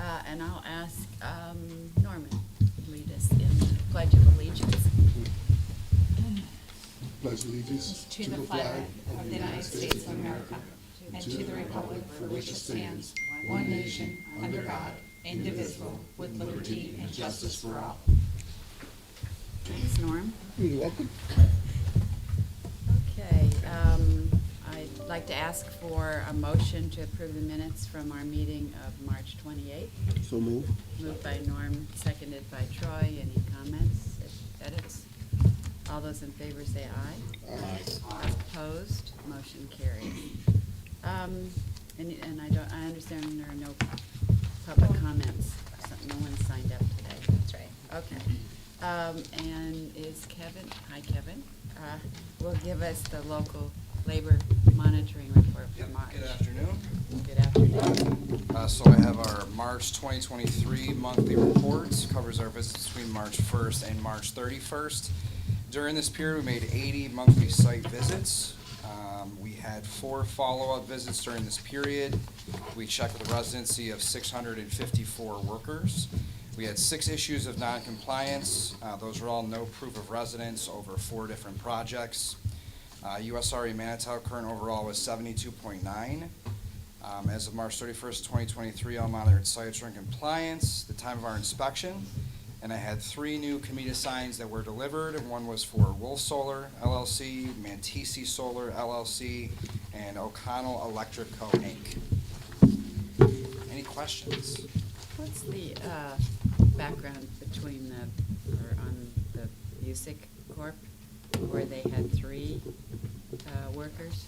And I'll ask Norman to lead us in the Pledge of Allegiance. Pledge allegiance to the flag of the United States of America and to the republic for which it stands, one nation, under God, indivisible, with liberty and justice for all. Thanks, Norm. You're welcome. Okay, I'd like to ask for a motion to approve the minutes from our meeting of March 28th. So move. Moved by Norm, seconded by Troy. Any comments, edits? All those in favor say aye. Aye. Opposed, motion carries. And I understand there are no public comments, so no one signed up today. That's right. Okay. And is Kevin, hi Kevin, will give us the local labor monitoring report for March. Good afternoon. Good afternoon. So I have our March 2023 monthly reports, covers our visits between March 1st and March 31st. During this period, we made 80 monthly site visits. We had 4 follow-up visits during this period. We checked with a residency of 654 workers. We had 6 issues of non-compliance. Those were all no proof of residence over 4 different projects. USRE Manitowoc current overall was 72.9. As of March 31st, 2023, all monitored sites were in compliance. The time of our inspection, and I had 3 new COMIDA signs that were delivered. One was for Wolf Solar LLC, Mantisi Solar LLC, and O'Connell Electric Co. Inc. Any questions? What's the background between on the Busick Corp., where they had 3 workers?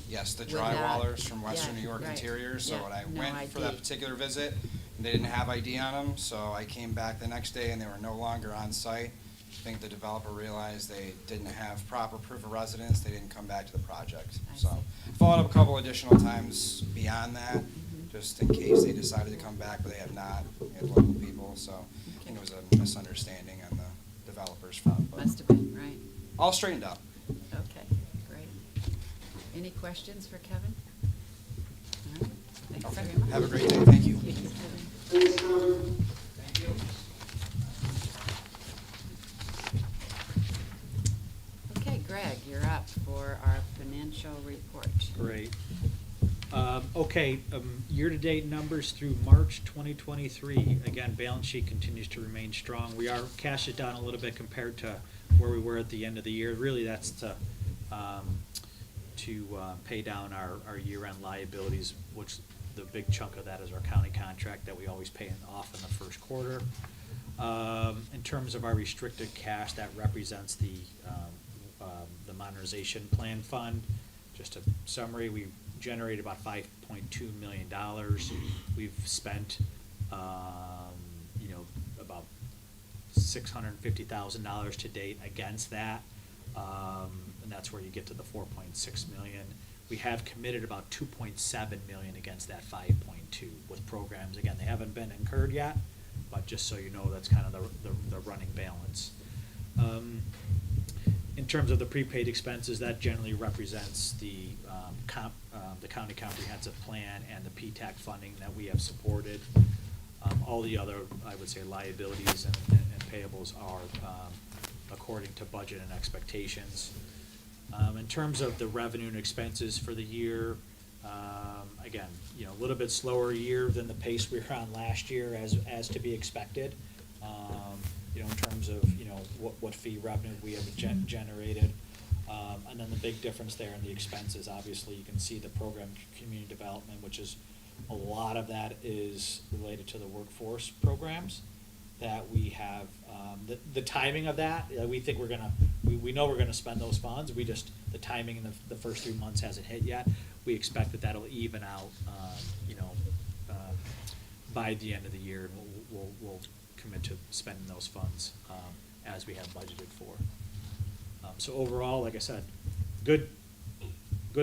Yes, the Without- drywallers from Western yeah, New York right. Interiors. So Yeah, when I no went for that ID. particular visit, they didn't have ID on them, so I came back the next day and they were no longer on site. I think the developer realized they didn't have proper proof of residence, they didn't come back to the project. I So, see. followed up a couple additional times beyond that, Mhm. just in case they decided to come back, but they have not. We had local people, so I think it was a misunderstanding on the developer's front. But Must have been, right? all straightened out. Okay, great. Any questions for Kevin? All right, thanks Okay. very much. Have a great day. Thank you. Thanks, Kevin. Thank you. Okay, Greg, you're up for our financial report. Great. Year-to-date numbers through March 2023. Again, balance sheet continues to remain strong. We are cash it down a little bit compared to where we were at the end of the year. Really, that's to pay down our year-end liabilities, which the big chunk of that is our county contract that we always pay off in the first quarter. In terms of our restricted cash, that represents the modernization plan fund. Just a summary, we generated about $5.2 million. We've spent, about $650,000 to date against that, and that's where you get to the $4.6 million. We have committed about $2.7 million against that 5.2 with programs. Again, they haven't been incurred yet, but just so you know, that's kind of the running balance. In terms of the prepaid expenses, that generally represents the county comprehensive plan and the PTAC funding that we have supported. All the other, I would say, liabilities and payables are according to budget and expectations. In terms of the revenue and expenses for the year, again, a little bit slower year than the pace we were on last year, as to be expected. In terms of what fee revenue we have generated, and then the big difference there in the expenses. Obviously, you can see the program community development, which is a lot of that is related to the workforce programs that we have. The timing of that, we think we know we're gonna spend those funds. The timing in the first 3 months hasn't hit yet. We expect that that'll even out, by the end of the year, and we'll commit to spending those funds as we have budgeted for. So overall, like I said, good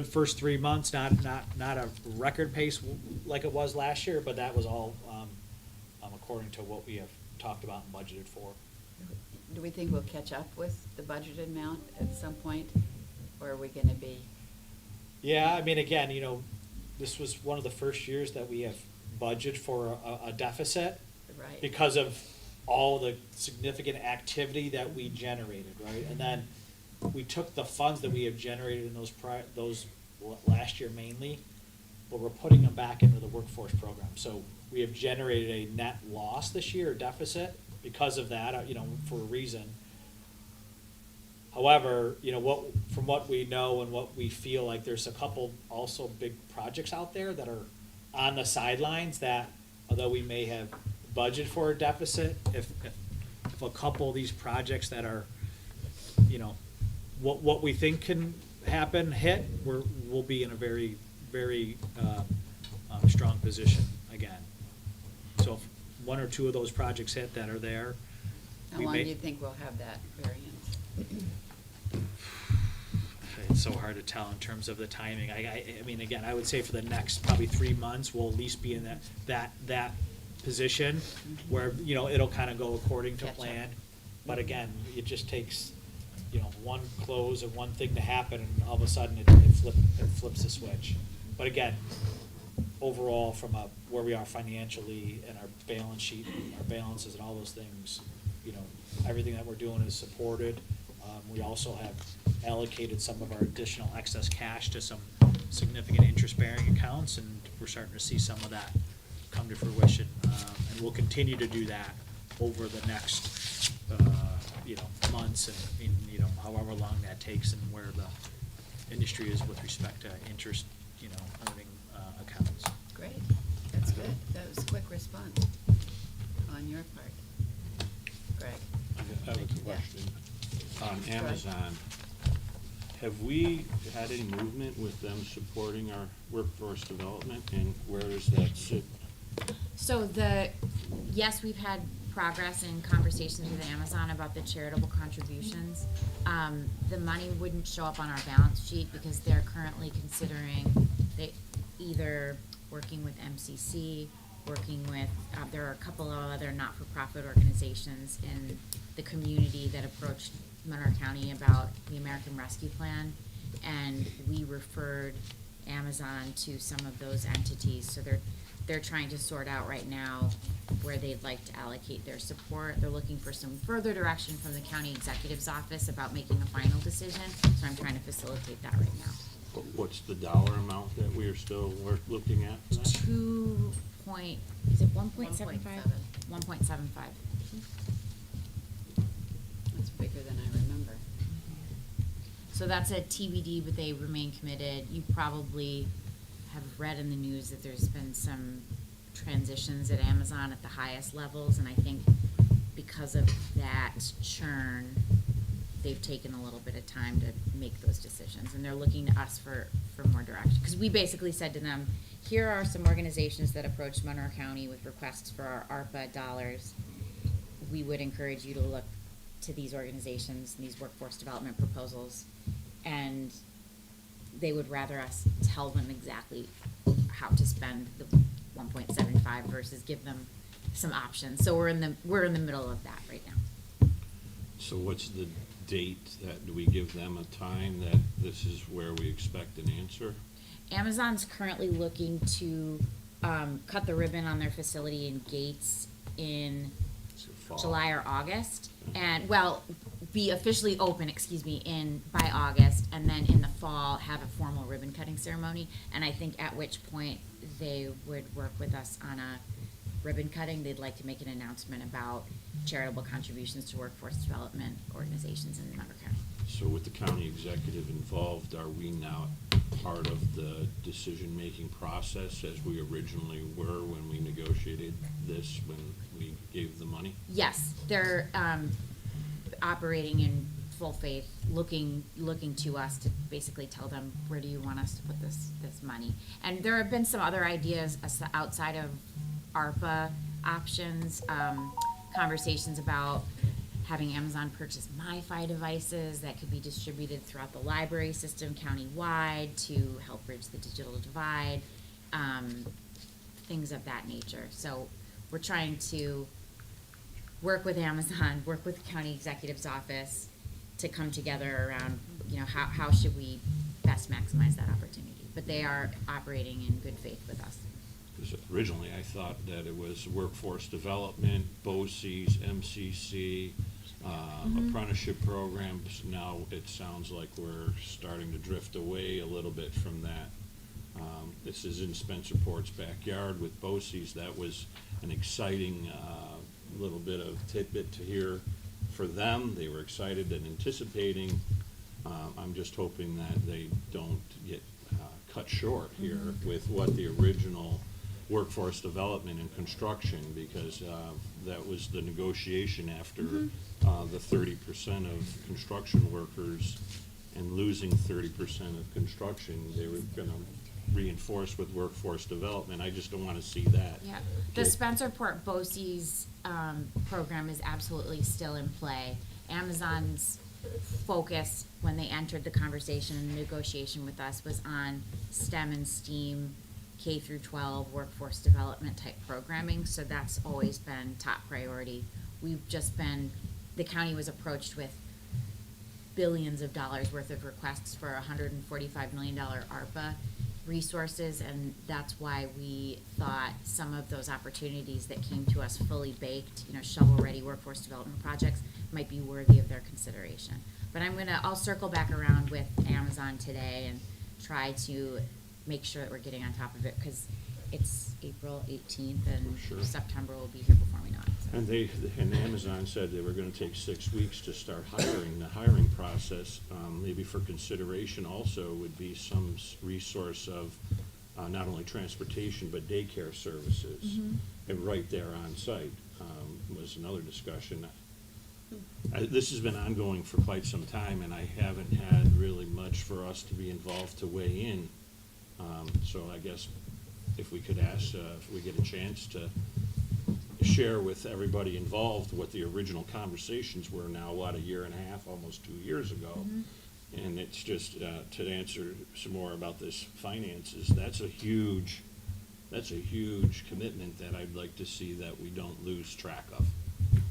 first 3 months. Not a record pace like it was last year, but that was all according to what we have talked about and budgeted for. Do we think we'll catch up with the budgeted amount at some point, or are we gonna be? Yeah, I mean, again, this was one of the first years that we have budget for a deficit Right. because of all the significant activity that we generated, right? And then we took the funds that we have generated in those last year mainly, but we're putting them back into the workforce program. So we have generated a net loss this year, a deficit, because of that, for a reason. However, from what we know and what we feel like, there's a couple also big projects out there that are on the sidelines that, although we may have budgeted for a deficit, if a couple of these projects that are, what we think can happen hit, we'll be in a very, very strong position again. So if one or two of those projects hit that are there, How long do you think we'll have that variance? It's so hard to tell in terms of the timing. I mean, again, I would say for the next probably 3 months, we'll at least be in that position where, it'll kind of go according to Catch up. plan. But again, it just takes, one close and one thing to happen, and all of a sudden it flips the switch. But again, overall, from where we are financially and our balance sheet, our balances and all those things, everything that we're doing is supported. We also have allocated some of our additional excess cash to some significant interest-bearing accounts, and we're starting to see some of that come to fruition. And we'll continue to do that over the next, months and however long that takes, and where the industry is with respect to interest, earning accounts. Great, that's good. That was a quick response on your part. Greg? I have a Yeah. question. On Go ahead. Amazon, have we had any movement with them supporting our workforce development, and where does that sit? So yes, we've had progress in conversations with Amazon about the charitable contributions. The money wouldn't show up on our balance sheet because they're currently considering either working with MCC, working with, there are a couple of other not-for-profit organizations in the community that approached Monroe County about the American Rescue Plan, and we referred Amazon to some of those entities. So they're trying to sort out right now where they'd like to allocate their support. They're looking for some further direction from the county executive's office about making a final decision, so I'm trying to facilitate that right now. What's the dollar amount that we are still looking at for that? Is it 1.75? 1.75. That's bigger than I remember. So that's a TBD, but they remain committed. You probably have read in the news that there's been some transitions at Amazon at the highest levels, and I think because of that churn, they've taken a little bit of time to make those decisions, and they're looking to us for more direction. Because we basically said to them, here are some organizations that approached Monroe County with requests for our ARPA dollars. We would encourage you to look to these organizations and these workforce development proposals, and they would rather us tell them exactly how to spend the 1.75 versus give them some options. So we're in the middle of that right now. So what's the date do we give them a time that this is where we expect an answer? Amazon's currently looking to cut the ribbon on their facility in Gates in Is it fall? July or August, and be officially open, by August, and then in the fall have a formal ribbon cutting ceremony. And I think at which point they would work with us on a ribbon cutting. They'd like to make an announcement about charitable contributions to workforce development organizations in Monroe County. So with the county executive involved, are we now part of the decision-making process as we originally were when we negotiated this, when we gave the money? Yes, they're operating in full faith, looking to us to basically tell them, where do you want us to put this money? And there have been some other ideas outside of ARPA options, conversations about having Amazon purchase MiFi devices that could be distributed throughout the library system countywide to help bridge the digital divide, things of that nature. So we're trying to work with Amazon, work with the county executive's office to come together around, how should we best maximize that opportunity. But they are operating in good faith with us. 'Cause originally I thought that it was workforce development, BOCES, MCC, apprenticeship programs. Now it sounds like we're starting to drift away a little bit from that. This is in Spencerport's backyard with BOCES. That was an exciting little bit of tidbit to hear for them. They were excited and anticipating. I'm just hoping that they don't get cut short here with what the original workforce development and construction, because that was the negotiation after the 30% of construction workers and losing 30% of construction. They were going to reinforce with workforce development. I just don't want to see that. Yeah, the get- Spencerport BOCES program is absolutely still in play. Amazon's focus when they entered the conversation and negotiation with us was on STEM and STEAM, K through 12 workforce development type programming, so that's always been top priority. The county was approached with billions of dollars worth of requests for $145 million ARPA resources, and that's why we thought some of those opportunities that came to us fully baked, shovel-ready workforce development projects might be worthy of their consideration. But I'll circle back around with Amazon today and try to make sure that we're getting on top of it, because it's April 18th and Sure. September will be here before we know it. So. And Amazon said they were going to take 6 weeks to start hiring. The hiring process, maybe for consideration also, would be some resource of not only transportation but daycare services, and right there on site was another discussion. This has been ongoing for quite some time, and I haven't had really much for us to be involved to weigh in. So I guess if we could ask, if we get a chance to share with everybody involved what the original conversations were now, a year and a half, almost 2 years ago. And it's just, to answer some more about this finances, that's a huge commitment that I'd like to see that we don't lose track of.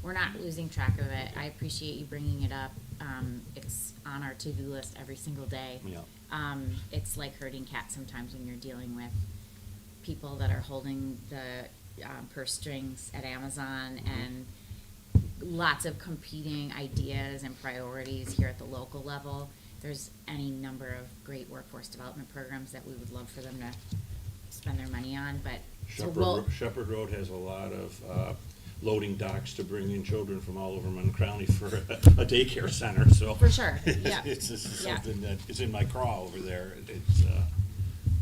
We're not losing track of it. I appreciate you bringing it up. It's on our to-do list every single day. Yeah. It's like herding cats sometimes when you're dealing with people that are holding the purse strings at Amazon, and lots of competing ideas and priorities here at the local level. There's any number of great workforce development programs that we would love for them to spend their money on, but Shepherd Road has a lot of loading docks to bring in children from all over Monmouth County for a daycare center, so. For sure, yeah. It's just Yeah. something that is in my craw over there.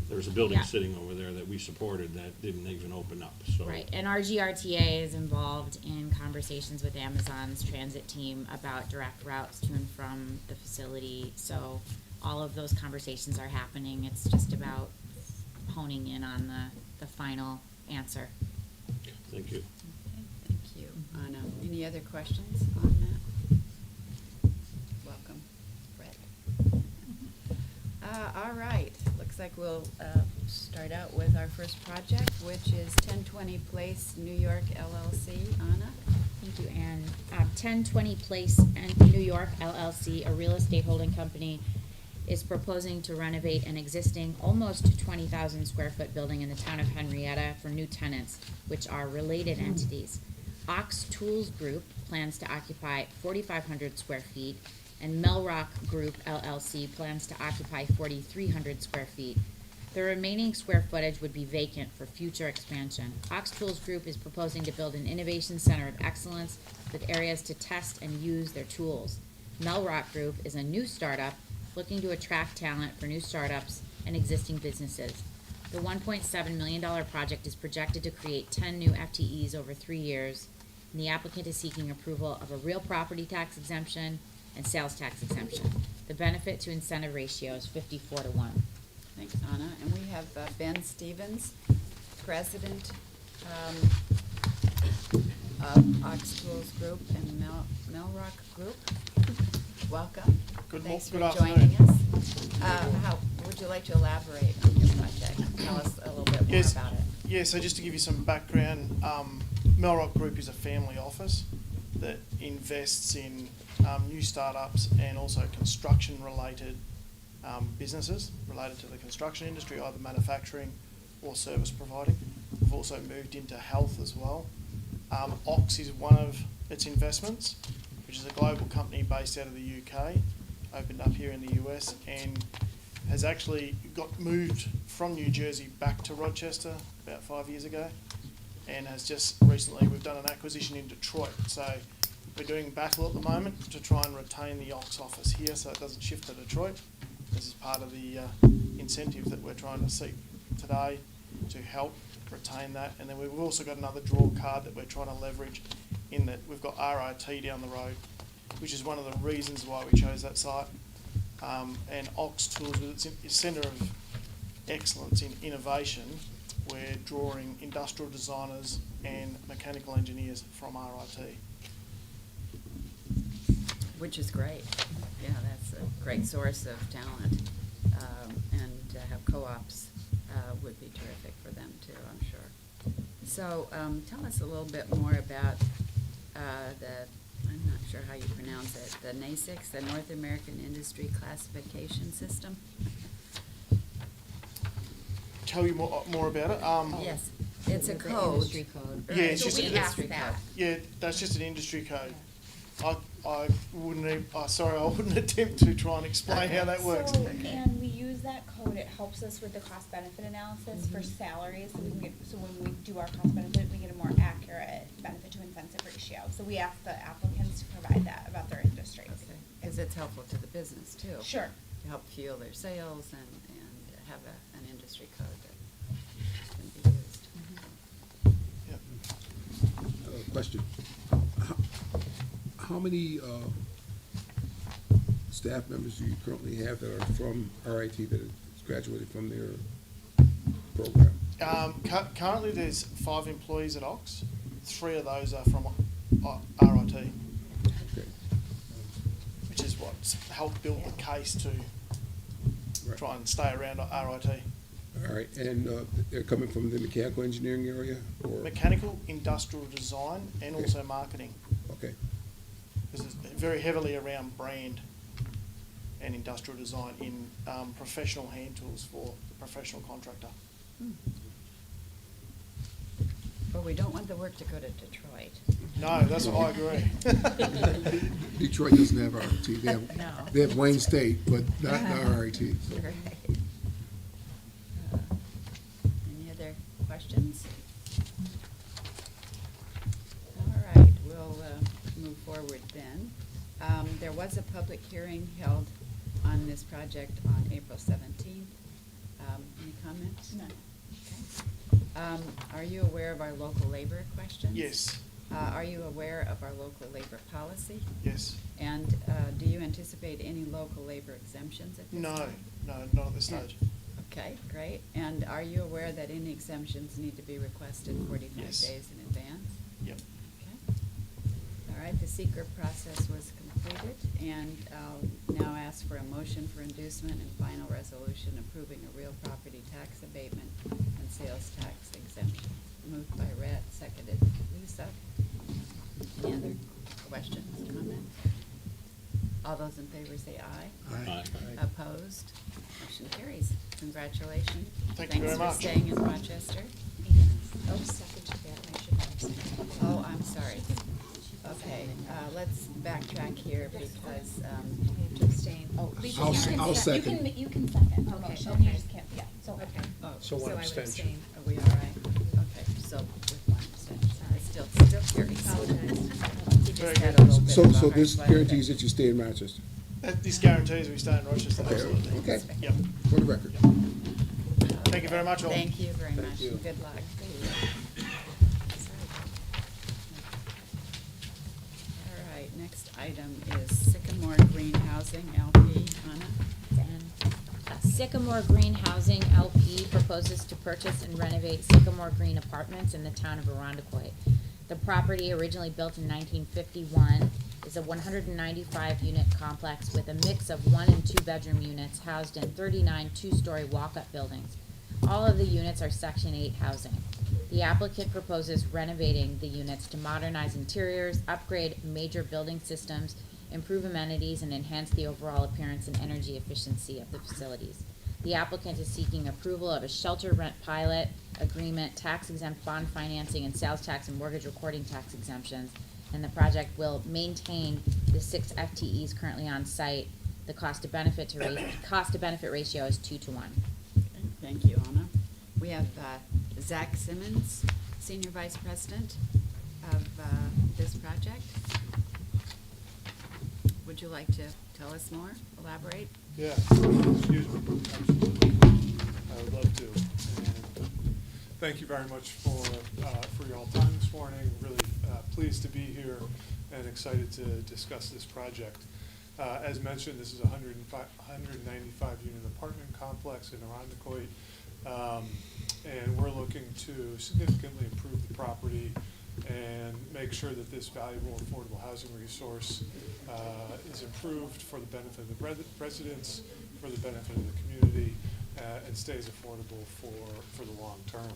There's a building Yeah. sitting over there that we supported that didn't even open up, so. Right, and our GRTA is involved in conversations with Amazon's transit team about direct routes to and from the facility. So all of those conversations are happening. It's just about honing in on the final answer. Thank you. Okay, thank you, Anna. Any other questions on that? Welcome, Fred. All right, looks like we'll start out with our first project, which is 1020 Place, New York LLC. Anna? Thank you, Ann. 1020 Place and New York LLC, a real estate holding company, is proposing to renovate an existing almost 20,000 square foot building in the town of Henrietta for new tenants, which are related entities. Ox Tools Group plans to occupy 4,500 square feet, and Melrock Group LLC plans to occupy 4,300 square feet. The remaining square footage would be vacant for future expansion. Ox Tools Group is proposing to build an innovation center of excellence with areas to test and use their tools. Melrock Group is a new startup looking to attract talent for new startups and existing businesses. The $1.7 million project is projected to create 10 new FTEs over 3 years, and the applicant is seeking approval of a real property tax exemption and sales tax exemption. The benefit to incentive ratio is 54-1. Thanks, Anna. And we have Ben Stevens, President of Ox Tools Group and Melrock Group. Welcome. Thanks for joining us. How would you like to elaborate on your project? Tell us a little bit more Yes. about it. Yeah, so just to give you some background, Melrock Group is a family office that invests in new startups and also construction-related businesses related to the construction industry, either manufacturing or service providing. We've also moved into health as well. Ox is one of its investments, which is a global company based out of the UK, opened up here in the US, and has actually got moved from New Jersey back to Rochester about 5 years ago, and has just recently, we've done an acquisition in Detroit. So we're doing battle at the moment to try and retain the Ox office here so it doesn't shift to Detroit. This is part of the incentive that we're trying to seek today to help retain that. And then we've also got another draw card that we're trying to leverage in that we've got RIT down the road, which is one of the reasons why we chose that site. And Ox Tools, with its centre of excellence in innovation, we're drawing industrial designers and mechanical engineers from RIT. Which is great. Yeah, that's a great source of talent. And to have co-ops would be terrific for them too, I'm sure. So tell us a little bit more about I'm not sure how you pronounce it, the NASICS, the North American Industry Classification System? Tell you more about it? Yes, it's a The code. industry code. Yeah, it's Right, just so an we industry asked that. Yeah, that's just an industry code. I wouldn't, sorry, I wouldn't attempt to try and explain how that works. So, and we use that code, it helps us with the cost benefit analysis for salaries, so we can get, so when we do our cost benefit, we get a more accurate benefit to incentive ratio. So we ask the applicants to provide that about their industries. Okay, because it's helpful to the business too. Sure. To help fuel their sales and have an industry code that can be used. Yep. Question. How many staff members do you currently have that are from RIT that have graduated from their program? Currently, there's 5 employees at Ox. 3 of those are from RIT, Okay. which is what's helped build the case to Right. try and stay around RIT. All right, and they're coming from the mechanical engineering area, or? Mechanical, industrial design, and Okay. also marketing. Okay. This is very heavily around brand and industrial design in professional hand tools for the professional contractor. But we don't want the work to go to Detroit. No, that's what I agree. Detroit doesn't have RIT. They have, No. they have Wayne State, but not RIT. So. Right. Any other questions? All right, we'll move forward then. There was a public hearing held on this project on April 17th. Any comments? None. Okay. Are you aware of our local labor questions? Yes, Are you aware of our local labor policy? yes. And do you anticipate any local labor exemptions at this No, time? no, not at this stage. Okay, great. And are you aware that any exemptions need to be requested 45 Yes. days in advance? Yep. Okay. All right, the seeker process was completed, and I'll now ask for a motion for inducement and final resolution approving a real property tax abatement and sales tax exemption. Moved by Rhett, seconded Lisa. Any other questions, comments? All those in favor say aye. Aye. Opposed? Motion carries. Congratulations. Thank you very much. Thanks for staying in Rochester. Oh, second to that, I should have said. Oh, I'm sorry. Okay, let's backtrack here because, To abstain. oh, Lisa, I'll you se- can I'll se- second. You can second the Okay, motion, okay. you just can't, yeah, so. okay. Oh, So one I would abstention. Are we all right? Okay, so with one abstention. It's still carries. He Very just had a good. little bit So, of a so hard this fight with guarantees it. that you stay in Rochester, This guarantees we stay in Rochester, Okay, absolutely. okay. Yep. for the record. Thank you very much, all. Thank you very Thank much. you. Good luck. All right, next item is Sycamore Green Housing, LP. Anna? Sycamore Green Housing LP proposes to purchase and renovate Sycamore Green Apartments in the town of Arundecoit. The property, originally built in 1951, is a 195-unit complex with a mix of 1- and 2-bedroom units housed in 39 two-story walk-up buildings. All of the units are Section 8 housing. The applicant proposes renovating the units to modernize interiors, upgrade major building systems, improve amenities, and enhance the overall appearance and energy efficiency of the facilities. The applicant is seeking approval of a shelter rent pilot agreement, tax exempt bond financing, and sales tax and mortgage recording tax exemptions. And the project will maintain the 6 FTEs currently on site. The cost to benefit ratio is 2 to 1. Okay, thank you, Anna. We have Zach Simmons, Senior Vice President of this project. Would you like to tell us more, elaborate? Yeah, excuse me, absolutely. I would love to. And thank you very much for your time this morning. Really pleased to be here and excited to discuss this project. As mentioned, this is a 195 unit apartment complex in Irondequoit. And we're looking to significantly improve the property and make sure that this valuable affordable housing resource is improved for the benefit of the residents, for the benefit of the community, and stays affordable for the long term.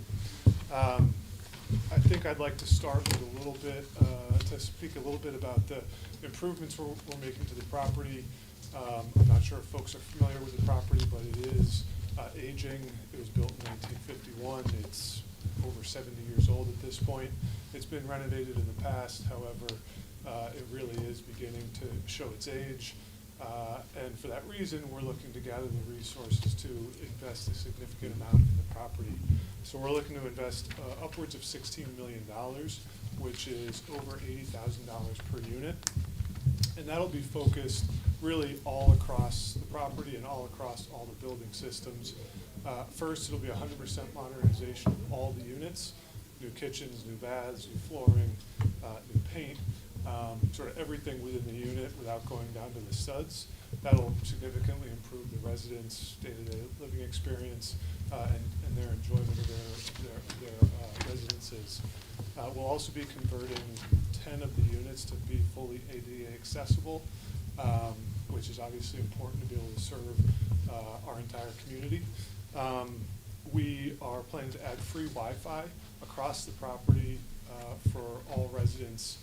I think I'd like to start with a little bit, to speak a little bit about the improvements we're making to the property. I'm not sure if folks are familiar with the property, but it is aging. It was built in 1951. It's over 70 years old at this point. It's been renovated in the past, however, it really is beginning to show its age. And for that reason, we're looking to gather the resources to invest a significant amount in the property. So we're looking to invest upwards of $16 million, which is over $80,000 per unit. And that'll be focused really all across the property and all across all the building systems. First, it'll be 100% modernization of all the units, new kitchens, new baths, new flooring, new paint, sort of everything within the unit without going down to the studs. That'll significantly improve the residents' day-to-day living experience and their enjoyment of their residences. We'll also be converting 10 of the units to be fully ADA accessible, which is obviously important to be able to serve our entire community. We are planning to add free Wi-Fi across the property for all residents,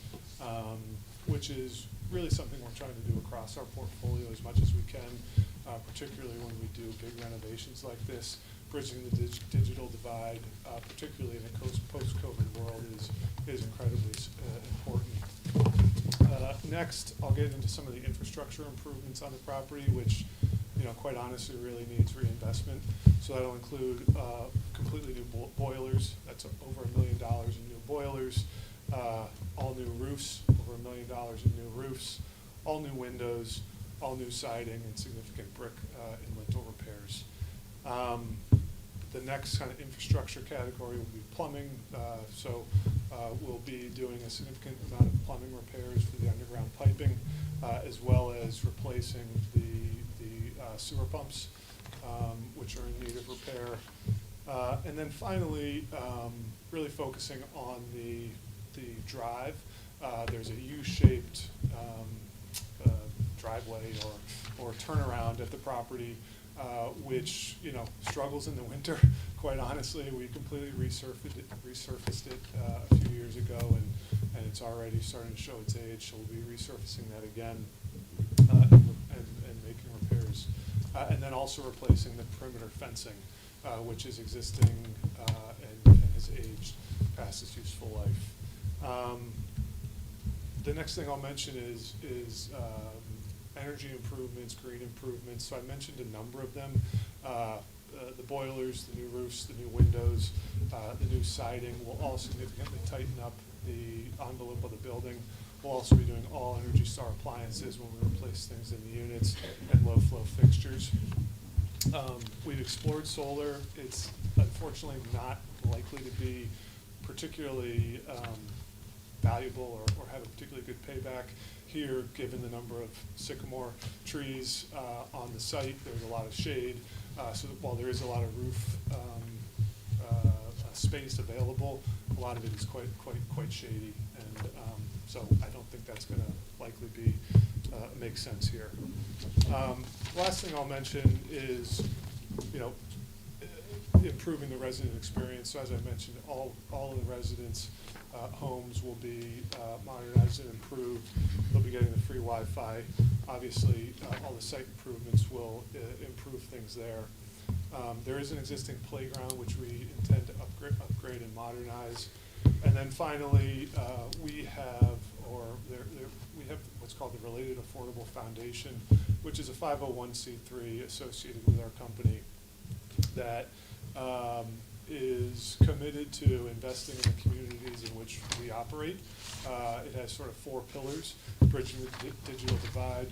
which is really something we're trying to do across our portfolio as much as we can, particularly when we do big renovations like this. Bridging the digital divide, particularly in a post-COVID world, is incredibly important. Next, I'll get into some of the infrastructure improvements on the property, which, quite honestly, really needs reinvestment. So that'll include completely new boilers. That's over $1 million in new boilers. All new roofs, over $1 million in new roofs. All new windows, all new siding, and significant brick and lintel repairs. The next kind of infrastructure category will be plumbing. So we'll be doing a significant amount of plumbing repairs for the underground piping, as well as replacing the sewer pumps, which are in need of repair. And then finally, really focusing on the drive. There's a U-shaped driveway or turnaround at the property, which struggles in the winter. Quite honestly, we completely resurfaced it a few years ago, and it's already starting to show its age. So we'll be resurfacing that again and making repairs, and then also replacing the perimeter fencing, which is existing and has aged past its useful life. The next thing I'll mention is energy improvements, green improvements. So I mentioned a number of them. The boilers, the new roofs, the new windows, the new siding will all significantly tighten up the envelope of the building. We'll also be doing all Energy Star appliances when we replace things in the units and low flow fixtures. We've explored solar. It's unfortunately not likely to be particularly valuable or have a particularly good payback here, given the number of sycamore trees on the site. There's a lot of shade, so that while there is a lot of roof space available, a lot of it is quite shady, and so I don't think that's going to likely be make sense here. Last thing I'll mention is, improving the resident experience. So as I mentioned, all of the residents' homes will be modernized and improved. They'll be getting the free Wi-Fi. Obviously, all the site improvements will improve things there. There is an existing playground which we intend to upgrade and modernize. And then finally, we have what's called the Related Affordable Foundation, which is a 501c3 associated with our company that is committed to investing in the communities in which we operate. It has sort of 4 pillars: bridging the digital divide,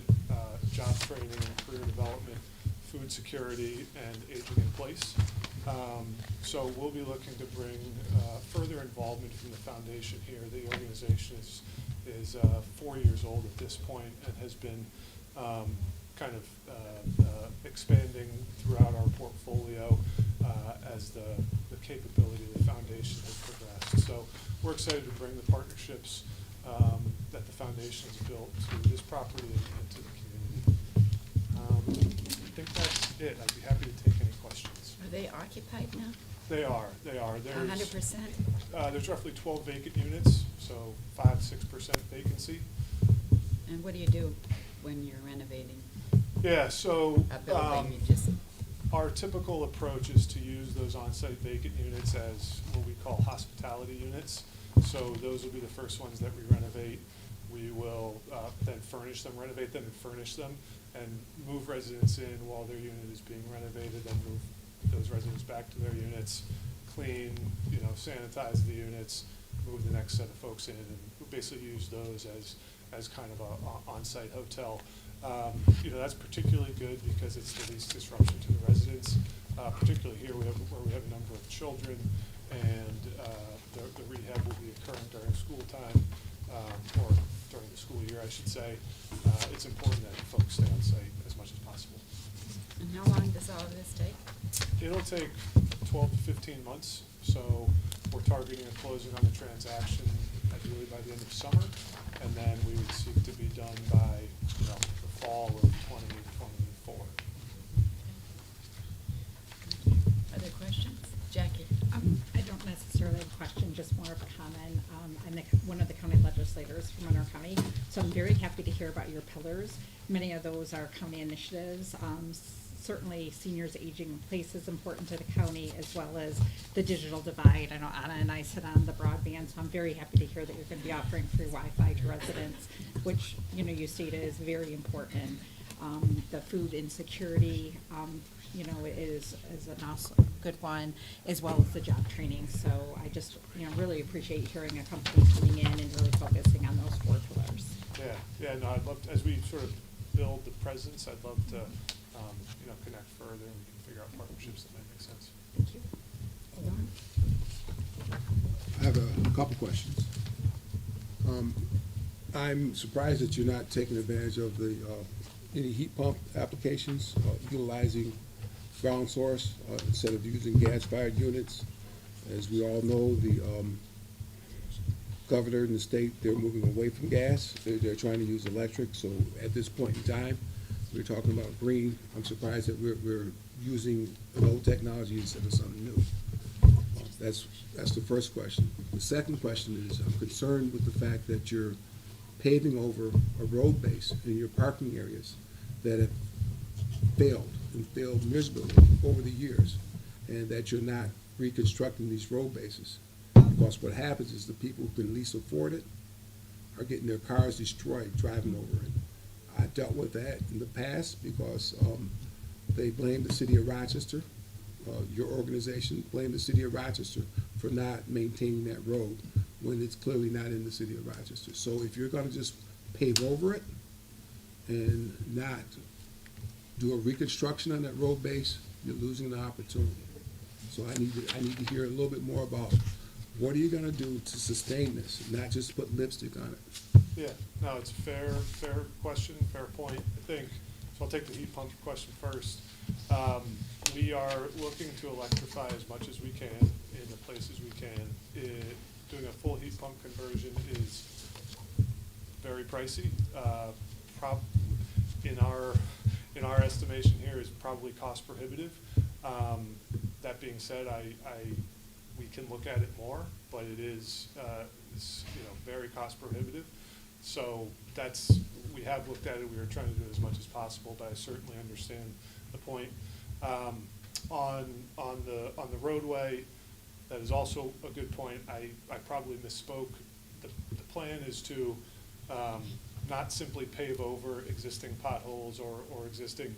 job training and career development, food security, and aging in place. So we'll be looking to bring further involvement from the foundation here. The organization is 4 years old at this point and has been kind of expanding throughout our portfolio as the capability of the foundation has progressed. So we're excited to bring the partnerships that the foundation has built to this property and to the community. I think that's it. I'd be happy to take any questions. Are they occupied now? They are. There's 100%? There's roughly 12 vacant units, so 5-6% vacancy. And what do you do when you're renovating Yeah, so a building? You just, our typical approach is to use those on-site vacant units as what we call hospitality units. So those will be the first ones that we renovate. We will then furnish them, renovate them and furnish them, and move residents in while their unit is being renovated, then move those residents back to their units, clean, sanitize the units, move the next set of folks in, and we basically use those as kind of a on-site hotel. That's particularly good because it's the least disruption to the residents, particularly here where we have a number of children, and the rehab will be occurring during school time, or during the school year, I should say. It's important that folks stay on site as much as possible. and how long does all of this take? It'll take 12 to 15 months, so we're targeting a closing on the transaction ideally by the end of summer, and then we would seek to be done by, the fall of 2024. Other questions? Jackie? I don't necessarily have a question, just more of a comment. I'm one of the county legislators from Monroe County, so I'm very happy to hear about your pillars. Many of those are county initiatives. Certainly seniors aging in place is important to the county, as well as the digital divide. I know Anna and I sit on the broadband, so I'm very happy to hear that you're going to be offering free Wi-Fi to residents, which, you stated is very important. The food insecurity, is an also good one, as well as the job training. So I just, really appreciate hearing a company coming in and really focusing on those 4 pillars. No, I'd love to, as we sort of build the presence, I'd love to, connect further and we can figure out partnerships that might make sense. Thank you. I have a couple questions. I'm surprised that you're not taking advantage of the any heat pump applications, utilizing ground source instead of using gas-fired units. As we all know, the governor in the state, they're moving away from gas. They're trying to use electric. So at this point in time, we're talking about green. I'm surprised that we're using an old technology instead of something new. That's the first question. The second question is, I'm concerned with the fact that you're paving over a road base in your parking areas that have failed miserably over the years, and that you're not reconstructing these road bases. Because what happens is the people who can least afford it are getting their cars destroyed driving over it. I dealt with that in the past because they blamed the city of Rochester. Your organization blamed the city of Rochester for not maintaining that road when it's clearly not in the city of Rochester. So if you're going to just pave over it and not do a reconstruction on that road base, you're losing the opportunity. So I need to hear a little bit more about what are you going to do to sustain this, not just put lipstick on it. Yeah, no, it's a fair question, fair point, I think. So I'll take the heat pump question first. We are looking to electrify as much as we can in the places we can. Doing a full heat pump conversion is very pricey. In our estimation here is probably cost prohibitive. That being said, we can look at it more, but it is very cost prohibitive. So we have looked at it. We are trying to do as much as possible, but I certainly understand the point. on the roadway, that is also a good point. I probably misspoke. The plan is to not simply pave over existing potholes or existing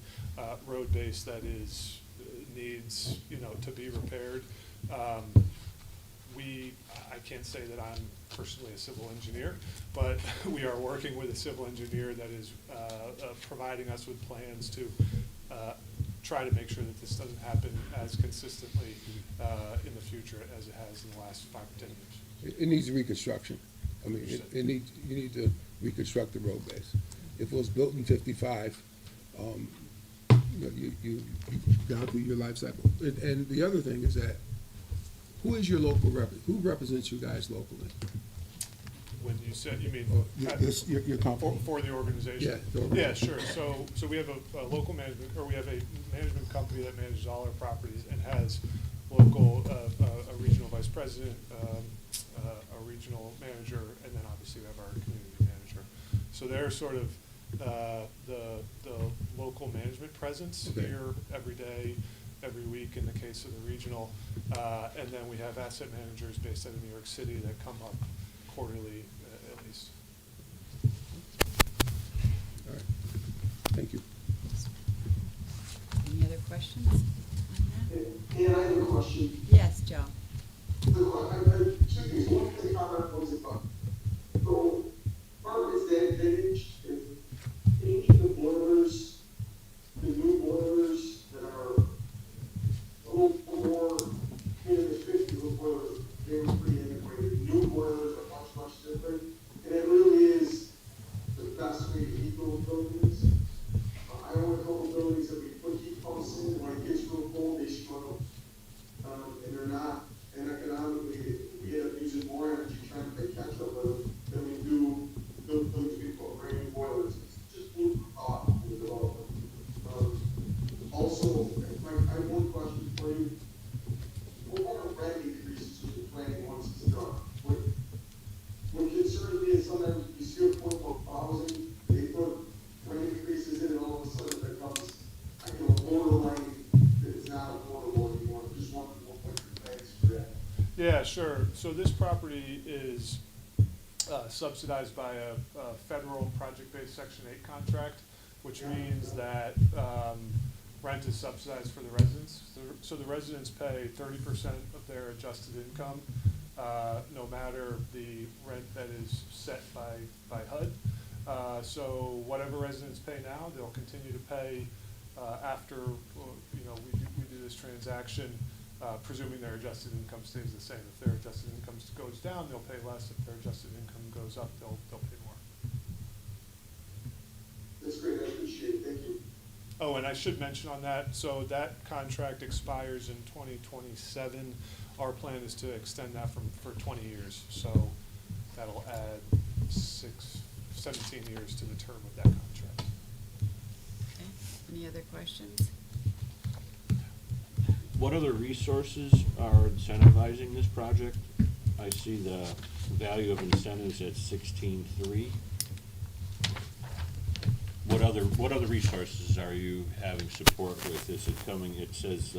road base that needs, to be repaired. I can't say that I'm personally a civil engineer, but we are working with a civil engineer that is providing us with plans to try to make sure that this doesn't happen as consistently in the future as it has in the last 5 or 10 years. It needs reconstruction. I mean, you need to reconstruct the road base. If it was built in 55, you've gone through your life cycle. And the other thing is that, who is your local who represents you guys locally? When you said, you mean? Your company. For the organization? Yeah, the organization. Yeah, sure. So we have a local management, or we have a management company that manages all our properties and has local, a regional vice president, a regional manager, and then obviously we have our community manager. So they're sort of the local management presence Okay. here every day, every week in the case of the regional. And then we have asset managers based out of New York City that come up quarterly at least. All right, thank you. Any other questions on that? Yeah, I have a question. Yes, Joe. Two things. One is a comment was about. So, part of it's that vintage is changing the boilers, the new boilers that are a little more, the 50s boilers, they were pretty antiquated. New boilers are much different. And it really is the best way to heat those buildings. I own a couple buildings that we put heat pumps in, when it gets real cold, they struggle. And they're not, and economically, we end up using more energy trying to play catch up with them than we do buildings we put brand new boilers. It's just food for thought in the development. Also, I have one question for you. What kind of rent increases are you planning once it's done? What concerns me is sometimes you see a point of housing, they put rent increases in, and all of a sudden it becomes, borderline that it's not affordable anymore. Just want to know what your plans for that. Yeah, sure. So this property is subsidized by a federal project-based Section 8 contract, which means that rent is subsidized for the residents. So the residents pay 30% of their adjusted income, no matter the rent that is set by HUD. So whatever residents pay now, they'll continue to pay after we do this transaction, presuming their adjusted income stays the same. If their adjusted income goes down, they'll pay less. If their adjusted income goes up, they'll pay more. That's great, I appreciate it, thank you. Oh, and I should mention on that, so that contract expires in 2027. Our plan is to extend that for 20 years. So that'll add 17 years to the term of that contract. Okay. Any other questions? What other resources are incentivizing this project? I see the value of incentives at 16.3. What other resources are you having support with? Is it coming, it says,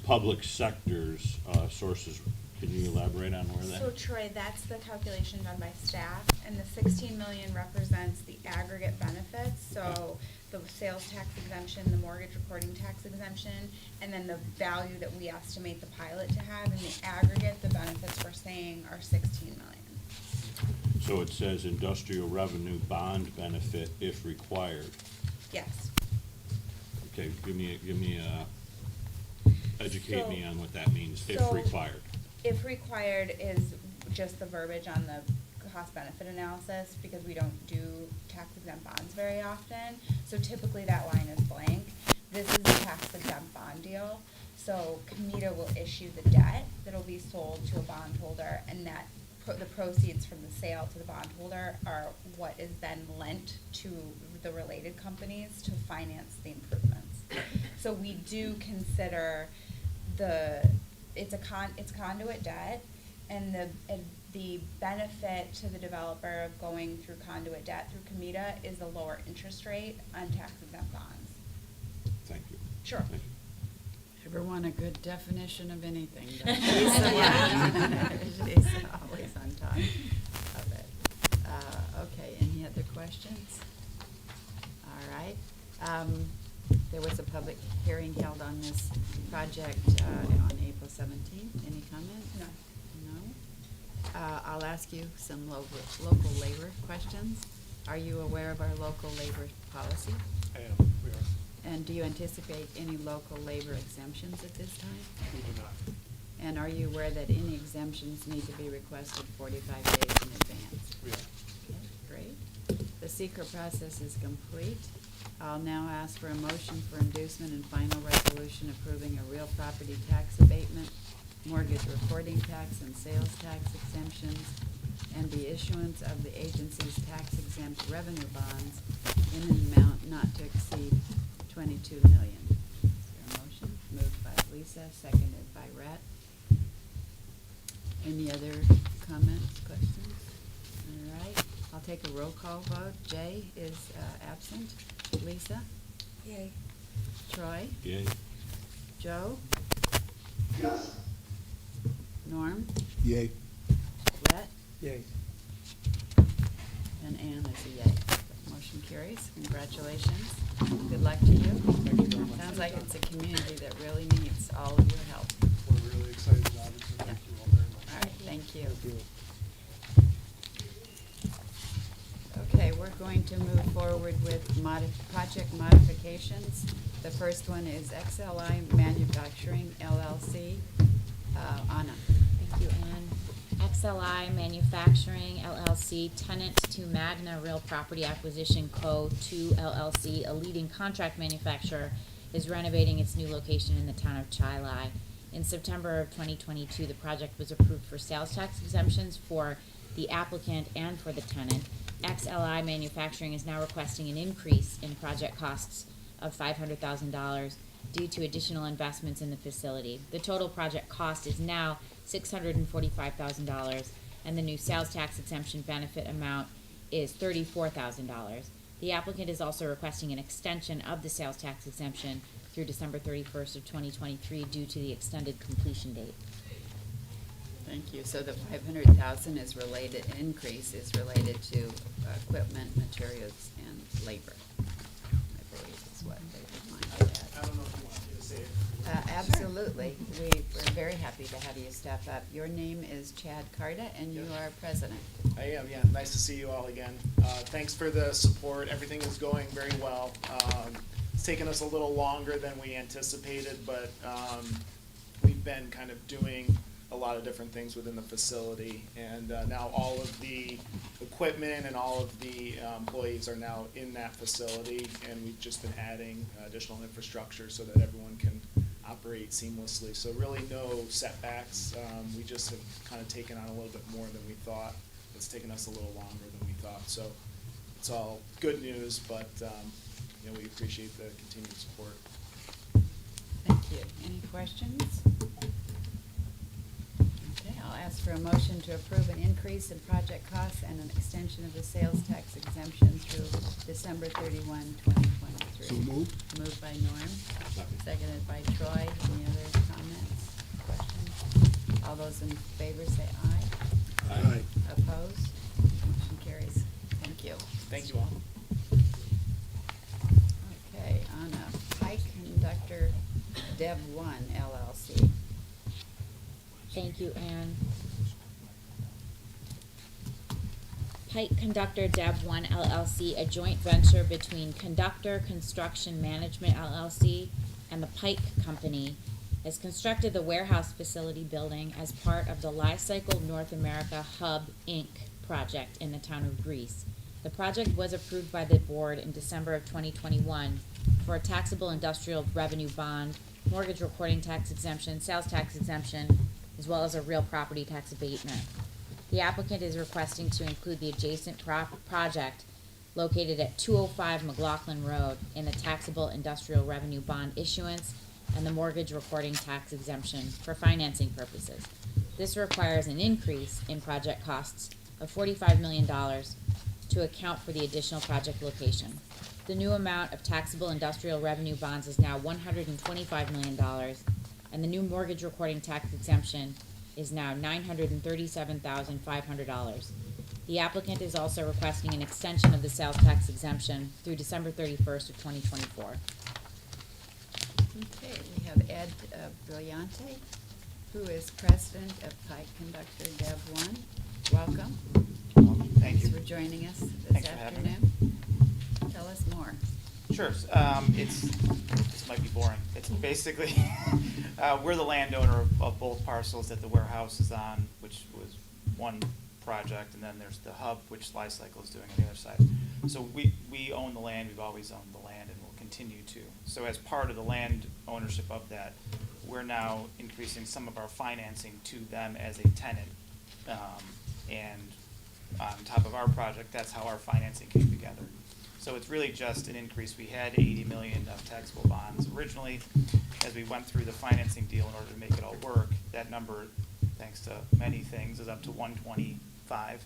public sectors, sources. Can you elaborate on where that? So Troy, that's the calculation done by staff, and the 16 million represents the aggregate benefits, so the sales tax exemption, the mortgage recording tax exemption, and then the value that we estimate the pilot to have, and the aggregate, the benefits we're saying are 16 million. So it says industrial revenue bond benefit if required. Yes. Okay, educate me on what that means, if So- required. If required is just the verbiage on the cost benefit analysis, because we don't do tax exempt bonds very often. So typically that line is blank. This is a tax exempt bond deal. So COMIDA will issue the debt that'll be sold to a bondholder, and that the proceeds from the sale to the bondholder are what is then lent to the related companies to finance the improvements. So we do consider it's conduit debt, and the benefit to the developer of going through conduit debt through COMIDA is a lower interest rate on tax exempt bonds. Thank you. Sure. Thank you. Ever want a good definition of anything? But she's the one. She's always on top of it. Okay, any other questions? All right. There was a public hearing held on this project on April 17th. Any comment? No. No? I'll ask you some local labor questions. Are you aware of our local labor policy? I am, we are, And do you anticipate any local labor exemptions at this time? we do not. And are you aware that any exemptions need to be requested 45 days in advance? We are. Okay, great. The secret process is complete. I'll now ask for a motion for inducement and final resolution approving a real property tax abatement, mortgage recording tax and sales tax exemptions, and the issuance of the agency's tax exempt revenue bonds in an amount not to exceed $22 million. Is there a motion? Moved by Lisa, seconded by Rhett. Any other comments, questions? All right, I'll take a roll call vote. Jay is absent. Lisa? Yay. Troy? Yay. Joe? Yes. Norm? Yay. Rhett? Yay. And Ann is a yay. Motion carries. Congratulations. Good luck to you. Thank you very much. Sounds like it's a community that really needs all of your help. We're really excited about it, so thank you all very much. All right, thank you. Thank you. Okay, we're going to move forward with project modifications. The first one is XLI Manufacturing LLC. Anna. Thank you, Ann. XLI Manufacturing LLC, tenant to Magna Real Property Acquisition Co. 2 LLC, a leading contract manufacturer, is renovating its new location in the town of Chilai. In September of 2022, the project was approved for sales tax exemptions for the applicant and for the tenant. XLI Manufacturing is now requesting an increase in project costs of $500,000 due to additional investments in the facility. The total project cost is now $645,000, and the new sales tax exemption benefit amount is $34,000. The applicant is also requesting an extension of the sales tax exemption through December 31st of 2023 due to the extended completion date. Thank you. So the 500,000 is related, increase is related to equipment, materials, and labor, I believe is what they reminded that. I don't know if you want me to say it. Absolutely. We're very happy to have you step up. Your name is Chad Carta, and you are president. I am, yeah. Nice to see you all again. Thanks for the support. Everything is going very well. It's taken us a little longer than we anticipated, but we've been kind of doing a lot of different things within the facility, and now all of the equipment and all of the employees are now in that facility, and we've just been adding additional infrastructure so that everyone can operate seamlessly. So really no setbacks. We just have kind of taken on a little bit more than we thought. It's taken us a little longer than we thought. So it's all good news, but you know, we appreciate the continued support. Thank you. Any questions? Okay, I'll ask for a motion to approve an increase in project costs and an extension of the sales tax exemption through December 31, 2023. So moved. Moved by Norm, Second. seconded by Troy. Any other comments, questions? All those in favor say aye. Aye. Opposed? Motion carries. Thank you. Thank you all. Okay, on a Pike Conductor Dev 1 LLC. Thank you, Ann. Pike Conductor Dev 1 LLC, a joint venture between Conductor Construction Management LLC and the Pike Company, has constructed the warehouse facility building as part of the Li-Cycle North America Hub, Inc. project in the town of Greece. The project was approved by the board in December of 2021 for a taxable industrial revenue bond, mortgage recording tax exemption, sales tax exemption, as well as a real property tax abatement. The applicant is requesting to include the adjacent project located at 205 McLaughlin Road in the taxable industrial revenue bond issuance and the mortgage recording tax exemption for financing purposes. This requires an increase in project costs of $45 million to account for the additional project location. The new amount of taxable industrial revenue bonds is now $125 million, and the new mortgage recording tax exemption is now $937,500. The applicant is also requesting an extension of the sales tax exemption through December 31st of 2024. Okay, we have Ed Brillante, who is president of Pike Conductor Dev 1. Welcome. Thank you. Thanks for joining us this Thanks for having me. afternoon. Tell us more. Sure. This might be boring. It's basically, we're the landowner of both parcels that the warehouse is on, which was one project, and then there's the hub, which Sly Cycle is doing on the other side. So we own the land, we've always owned the land, and will continue to. So as part of the land ownership of that, we're now increasing some of our financing to them as a tenant. And on top of our project, that's how our financing came together. So it's really just an increase. We had 80 million of taxable bonds originally. As we went through the financing deal in order to make it all work, that number, thanks to many things, is up to 125.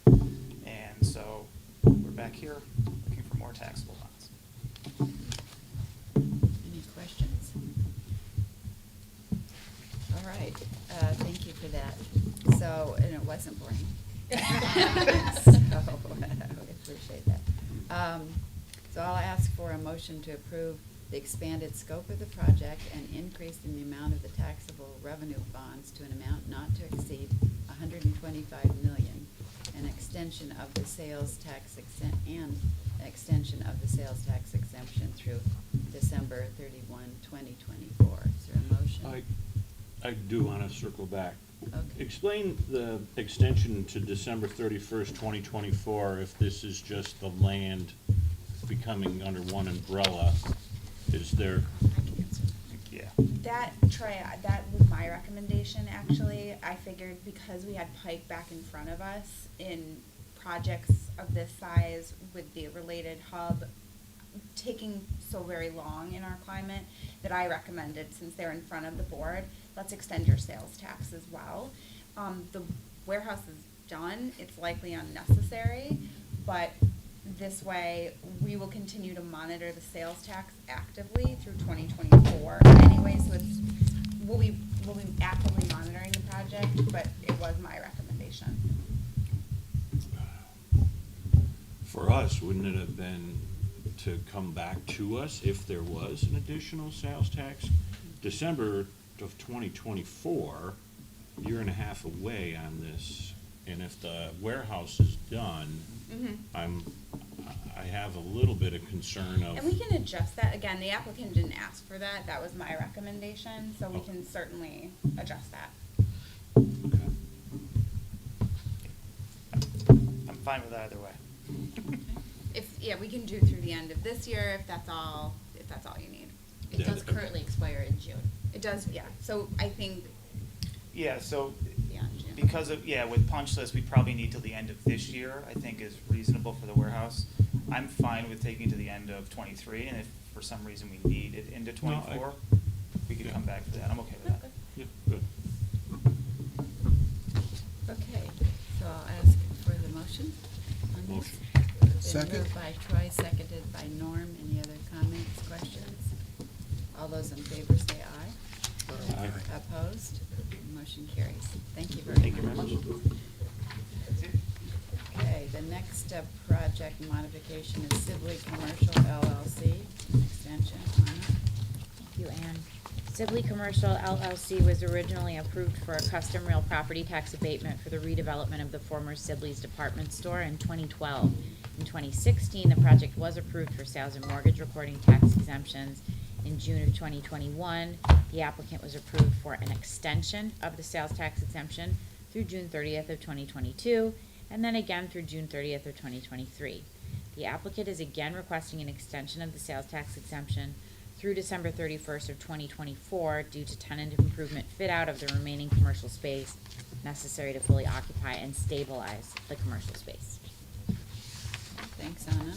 And so we're back here looking for more taxable bonds. Any questions? All right, thank you for that. So, and it wasn't boring. So, I appreciate that. So I'll ask for a motion to approve the expanded scope of the project and increase in the amount of the taxable revenue bonds to an amount not to exceed $125 million, an extension of the sales tax exemption through December 31, 2024. Is there a motion? I do want to circle back. Okay. Explain the extension to December 31st, 2024, if this is just the land becoming under one umbrella. Is there, Yeah. That, Troy, that was my recommendation, actually. I figured because we had Pike back in front of us in projects of this size with the related hub taking so very long in our climate, that I recommended, since they're in front of the board, let's extend your sales tax as well. The warehouse is done, it's likely unnecessary, but this way, we will continue to monitor the sales tax actively through 2024 anyway, so we'll be actively monitoring the project, but it was my recommendation. for us, wouldn't it have been to come back to us if there was an additional sales tax? December of 2024, a year and a half away on this, and if the warehouse is done, I have a little bit of concern of. And we can adjust that, again, the applicant didn't ask for that, that was my recommendation, so we can certainly adjust that. Okay. I'm fine with either way. Yeah, we can do through the end of this year, if that's all you need. It Yeah, does okay. currently expire in June. It does, yeah, so I think Yeah, so beyond June. because of, with punch list, we probably need till the end of this year, I think is reasonable for the warehouse. I'm fine with taking to the end of 23, and if for some reason we need it into No, 24, we could yeah. come back for that. I'm okay with that. Yeah, good. Okay, so I'll ask for the motion on this. Motion. Been Second. moved by Troy, seconded by Norm. Any other comments, questions? All those in favor say aye. Aye. Opposed? Motion carries. Thank you very much. Thank you very much. That's it. Okay, the next project modification is Sibley Commercial LLC, extension. Anna? Thank you, Ann. Sibley Commercial LLC was originally approved for a custom real property tax abatement for the redevelopment of the former Sibley's department store in 2012. In 2016, the project was approved for sales and mortgage recording tax exemptions. In June of 2021, the applicant was approved for an extension of the sales tax exemption through June 30th of 2022, and then again through June 30th of 2023. The applicant is again requesting an extension of the sales tax exemption through December 31st of 2024 due to tenant improvement fit out of the remaining commercial space necessary to fully occupy and stabilize the commercial space. Thanks, Anna.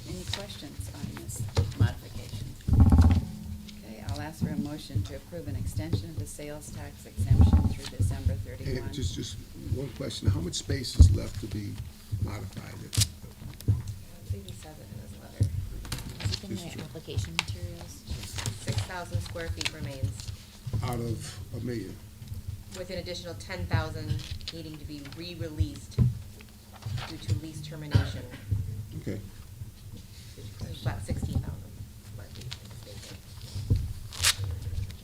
Any questions on this modification? Okay, I'll ask for a motion to approve an extension of the sales tax exemption through December 31. And just one question, how much space is left to be modified? I think he says it in his letter. Is it in the application materials? 6,000 square feet remains. out of $1 million. With an additional 10,000 needing to be re-released due to lease termination. Okay. It's about 16,000.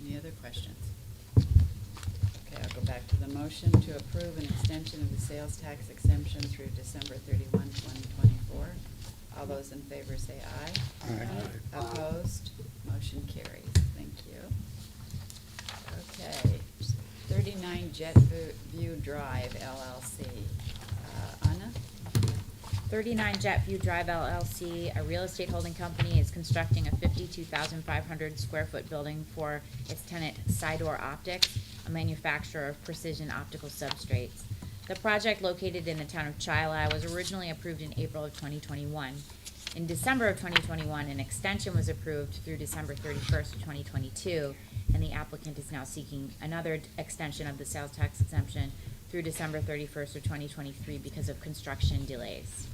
Any other questions? Okay, I'll go back to the motion to approve an extension of the sales tax exemption through December 31, 2024. All those in favor say aye. Aye. Opposed? Motion carries. Thank you. Okay, 39 Jet View Drive LLC. Anna? 39 Jet View Drive LLC, a real estate holding company, is constructing a 52,500 square foot building for its tenant Sidor Optics, a manufacturer of precision optical substrates. The project, located in the town of Chili, was originally approved in April of 2021. In December of 2021, an extension was approved through December 31st of 2022, and the applicant is now seeking another extension of the sales tax exemption through December 31st of 2023 because of construction delays.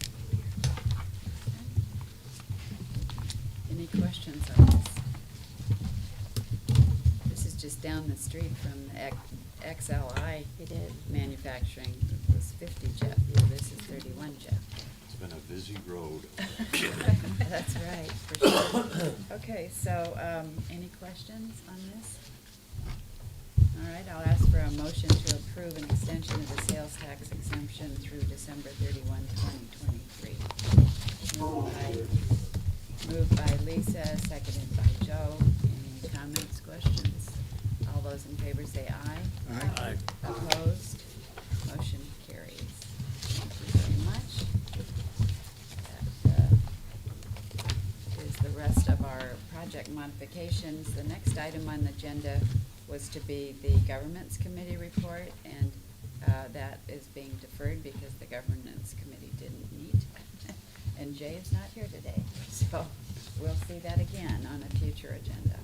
Any questions on this? This is just down the street from XLI. It is. Manufacturing. It was 50 Jet View. This is 31 Jet. It's been a busy road. That's right, for sure. Okay, so, any questions on this? All right, I'll ask for a motion to approve an extension of the sales tax exemption through December 31, 2023. Moved by Lisa, seconded by Joe. Any comments, questions? All those in favor say aye. Aye. Aye. Opposed? Motion carries. Thank you very much. That is the rest of our project modifications. The next item on the agenda was to be the Governance Committee report, and that is being deferred because the Governance Committee didn't meet. And Jay is not here today, so we'll see that again on a future agenda.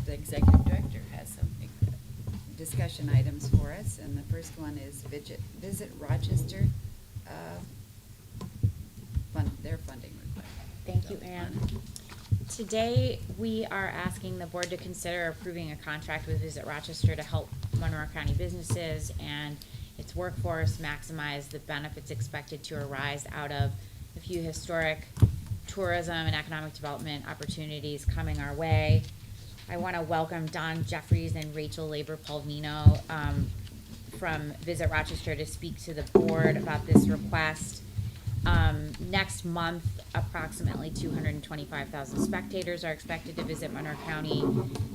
The Executive Director has some discussion items for us, and the first one is Visit Rochester, their funding request. Thank you, So, Ann. Anna. Today, we are asking the board to consider approving a contract with Visit Rochester to help Monroe County businesses and its workforce maximize the benefits expected to arise out of a few historic tourism and economic development opportunities coming our way. I want to welcome Don Jeffries and Rachel Labor-Palvino from Visit Rochester to speak to the board about this request. Next month, approximately 225,000 spectators are expected to visit Monroe County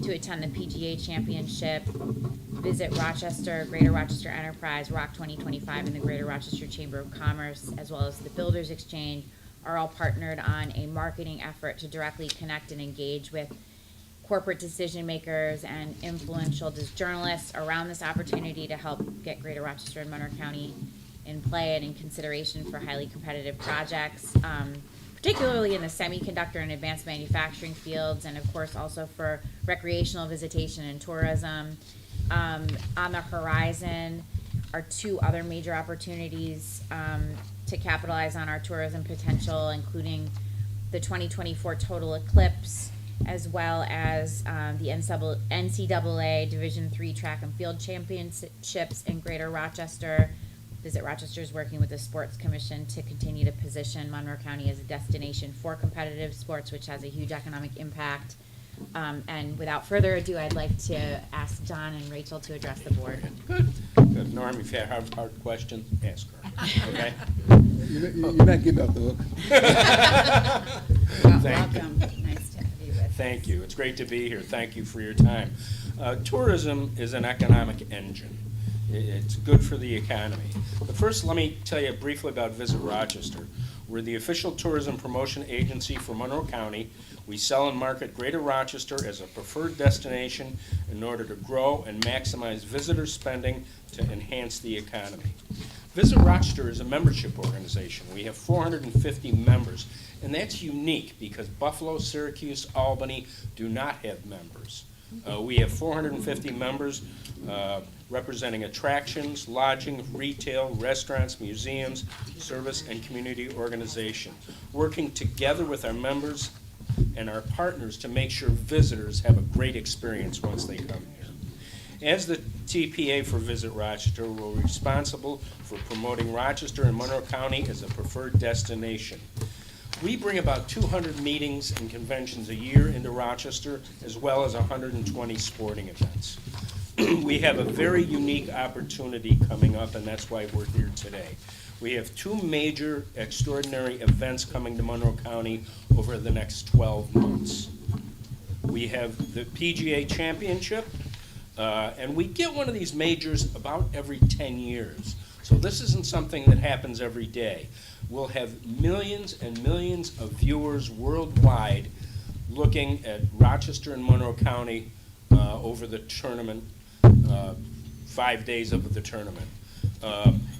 to attend the PGA Championship. Visit Rochester, Greater Rochester Enterprise, Rock 2025, and the Greater Rochester Chamber of Commerce, as well as the Builders Exchange, are all partnered on a marketing effort to directly connect and engage with corporate decision makers and influential journalists around this opportunity to help get Greater Rochester and Monroe County in play and in consideration for highly competitive projects, particularly in the semiconductor and advanced manufacturing fields, and of course also for recreational visitation and tourism. On the horizon are two other major opportunities to capitalize on our tourism potential, including the 2024 Total Eclipse, as well as the NCAA Division III Track and Field Championships in Greater Rochester. Visit Rochester is working with the Sports Commission to continue to position Monroe County as a destination for competitive sports, which has a huge economic impact. And without further ado, I'd like to ask John and Rachel to address the board. Good. Norm, if you have hard questions, ask her, okay? You're not getting off the hook. Thank you. Welcome. Nice to have you with us. Thank you. It's great to be here. Thank you for your time. Tourism is an economic engine. It's good for the economy. But first, let me tell you briefly about Visit Rochester. We're the official tourism promotion agency for Monroe County. We sell and market Greater Rochester as a preferred destination in order to grow and maximize visitor spending to enhance the economy. Visit Rochester is a membership organization. We have 450 members, and that's unique because Buffalo, Syracuse, Albany do not have members. We have 450 members representing attractions, lodging, retail, restaurants, museums, service, and community organizations. Working together with our members and our partners to make sure visitors have a great experience once they come here. As the TPA for Visit Rochester, we're responsible for promoting Rochester and Monroe County as a preferred destination. We bring about 200 meetings and conventions a year into Rochester, as well as 120 sporting events. We have a very unique opportunity coming up, and that's why we're here today. We have two major extraordinary events coming to Monroe County over the next 12 months. We have the PGA Championship, and we get one of these majors about every 10 years. So this isn't something that happens every day. We'll have millions and millions of viewers worldwide looking at Rochester and Monroe County over the tournament, 5 days of the tournament.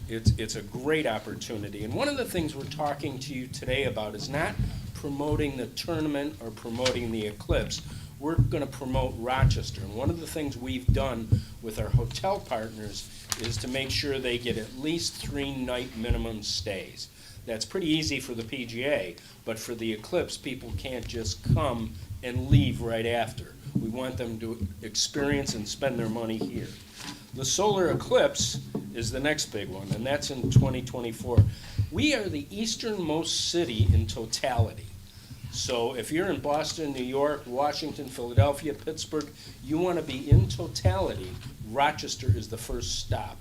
It's a great opportunity. And one of the things we're talking to you today about is not promoting the tournament or promoting the eclipse. We're going to promote Rochester. And one of the things we've done with our hotel partners is to make sure they get at least 3-night minimum stays. That's pretty easy for the PGA, but for the eclipse, people can't just come and leave right after. We want them to experience and spend their money here. The solar eclipse is the next big one, and that's in 2024. We are the easternmost city in totality. So if you're in Boston, New York, Washington, Philadelphia, Pittsburgh, you want to be in totality, Rochester is the first stop.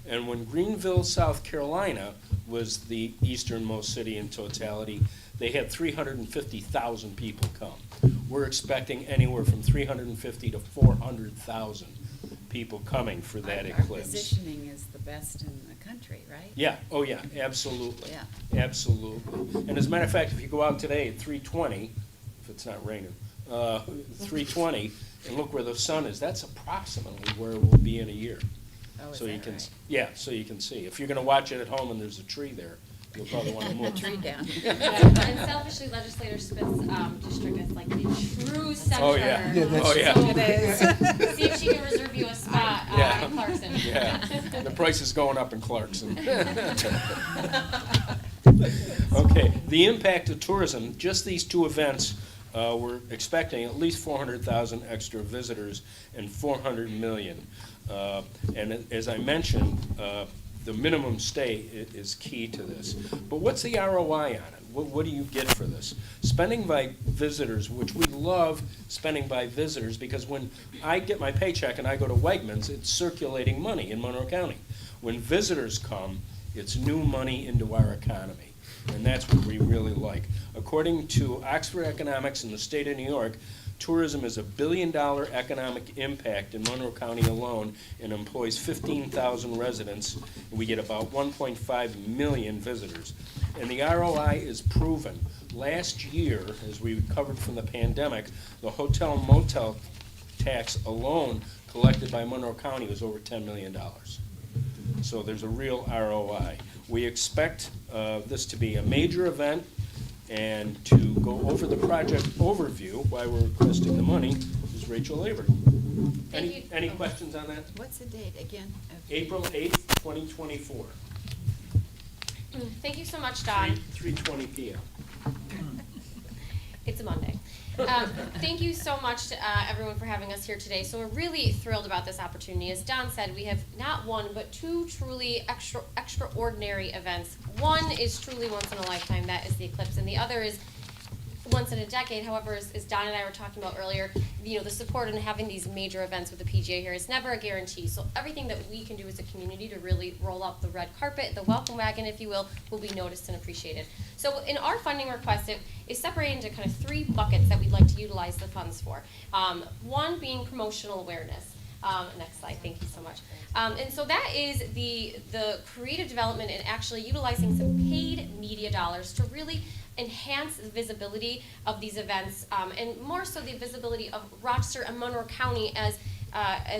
And when Greenville, South Carolina was the easternmost city in totality, they had 350,000 people come. We're expecting anywhere from 350 to 400,000 people coming for that Our eclipse. positioning is the best in the country, right? Yeah, oh yeah, absolutely. Yeah. Absolutely. And as a matter of fact, if you go out today at 3:20, if it's not raining, 3:20, and look where the sun is, that's approximately where it will be in a year. Oh, is So you that can, right? yeah, so you can see. If you're gonna watch it at home and there's a tree there, you'll probably wanna The move. tree down. And selfishly, Legislator Smith's district is like the true center. Oh, yeah. Yeah, that's- Oh, yeah. So, It is. see if she can reserve you a spot Yeah. in Clarkson. Yeah, the price is going up in Clarkson. Okay, the impact of tourism, just these two events, we're expecting at least 400,000 extra visitors and 400 million. And as I mentioned, the minimum stay is key to this. But what's the ROI on it? What do you get for this? Spending by visitors, which we love spending by visitors, because when I get my paycheck and I go to Wegmans, it's circulating money in Monroe County. When visitors come, it's new money into our economy, and that's what we really like. According to Oxford Economics in the state of New York, tourism is $1 billion economic impact in Monroe County alone and employs 15,000 residents. And we get about 1.5 million visitors. And the ROI is proven. Last year, as we recovered from the pandemic, the hotel and motel tax alone collected by Monroe County was over $10 million. So there's a real ROI. We expect this to be a major event. And to go over the project overview, why we're requesting the money, is Rachel Aber. Thank you. Any questions on that? What's the date again? April 8th, 2024. Thank you so much, Don. 3:20 p.m. It's a Monday. Thank you so much to everyone for having us here today. So we're really thrilled about this opportunity. As Don said, we have not one, but two truly extraordinary events. One is truly once in a lifetime, that is the eclipse, and the other is once in a decade. However, as Don and I were talking about earlier, the support in having these major events with the PGA here is never a guarantee. So everything that we can do as a community to really roll out the red carpet, the welcome wagon, if you will be noticed and appreciated. So in our funding request, it is separated into kind of 3 buckets that we'd like to utilize the funds for. One being promotional awareness. Next slide, thank you so much. And so that is the creative development and actually utilizing some paid media dollars to really enhance the visibility of these events, and more so the visibility of Rochester and Monroe County as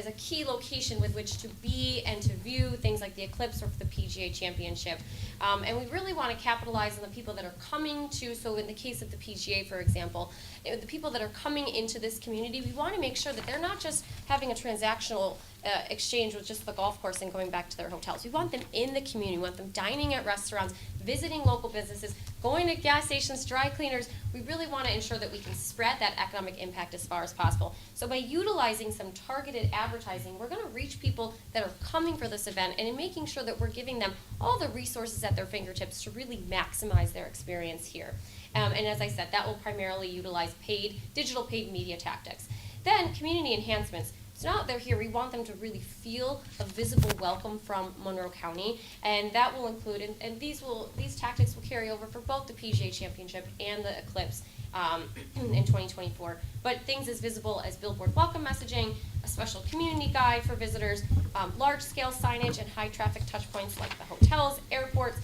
a key location with which to be and to view things like the eclipse or the PGA Championship. And we really want to capitalize on the people that are coming to, so in the case of the PGA, for example, the people that are coming into this community, we want to make sure that they're not just having a transactional exchange with just the golf course and going back to their hotels. We want them in the community. We want them dining at restaurants, visiting local businesses, going to gas stations, dry cleaners. We really want to ensure that we can spread that economic impact as far as possible. So by utilizing some targeted advertising, we're going to reach people that are coming for this event, and in making sure that we're giving them all the resources at their fingertips to really maximize their experience here. And as I said, that will primarily utilize digital paid media tactics. Then community enhancements. So now that they're here, we want them to really feel a visible welcome from Monroe County, and that will include, and these tactics will carry over for both the PGA Championship and the Eclipse in 2024. But things as visible as billboard welcome messaging, a special community guide for visitors, large-scale signage and high-traffic touchpoints like the hotels, airports,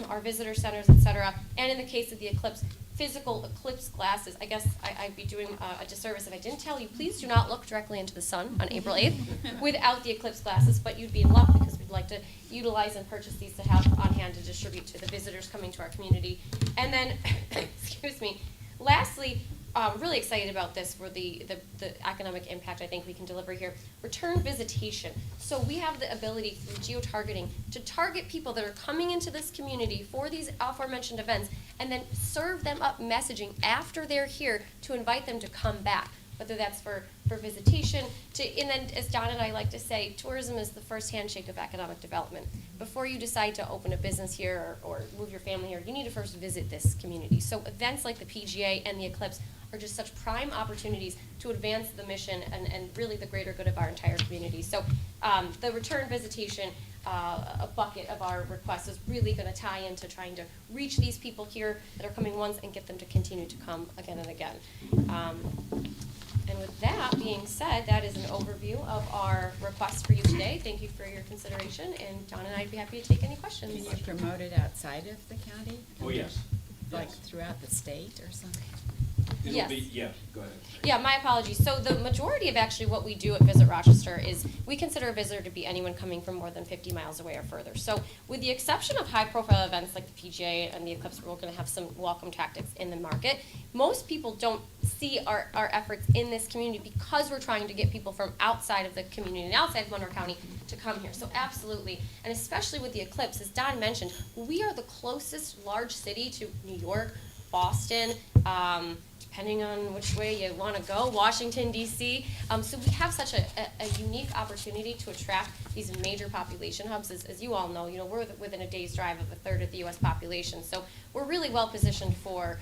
our visitor centers, etc. And in the case of the Eclipse, physical eclipse glasses. I guess I'd be doing a disservice if I didn't tell you, please do not look directly into the sun on April 8th without the eclipse glasses, but you'd be in luck because we'd like to utilize and purchase these to have on hand to distribute to the visitors coming to our community. And then, excuse me, lastly, really excited about this for the economic impact I think we can deliver here. Return visitation. So we have the ability through geo-targeting to target people that are coming into this community for these aforementioned events and then serve them up messaging after they're here to invite them to come back, whether that's for visitation, and then as Don and I like to say, tourism is the first handshake of economic development. Before you decide to open a business here or move your family here, you need to first visit this community. So events like the PGA and the Eclipse are just such prime opportunities to advance the mission and really the greater good of our entire community. So the return visitation a bucket of our requests is really going to tie into trying to reach these people here that are coming once and get them to continue to come again and again. And with that being said, that is an overview of our requests for you today. Thank you for your consideration, and John and I'd be happy to take any questions. Can you promote it outside of the county? Oh, yes. Like Yes. throughout the state or something? It'll Yes. be, yeah, go ahead. Yeah, my apologies. So the majority of actually what we do at Visit Rochester is we consider a visitor to be anyone coming from more than 50 miles away or further. So with the exception of high-profile events like the PGA and the Eclipse, we're going to have some welcome tactics in the market. Most people don't see our efforts in this community because we're trying to get people from outside of the community and outside of Monroe County to come here. So absolutely, and especially with the Eclipse, as Don mentioned, we are the closest large city to New York, Boston, depending on which way you want to go, Washington, D.C. So we have such a unique opportunity to attract these major population hubs. As you all know, we're within a day's drive of a third of the U.S. population. So we're really well positioned for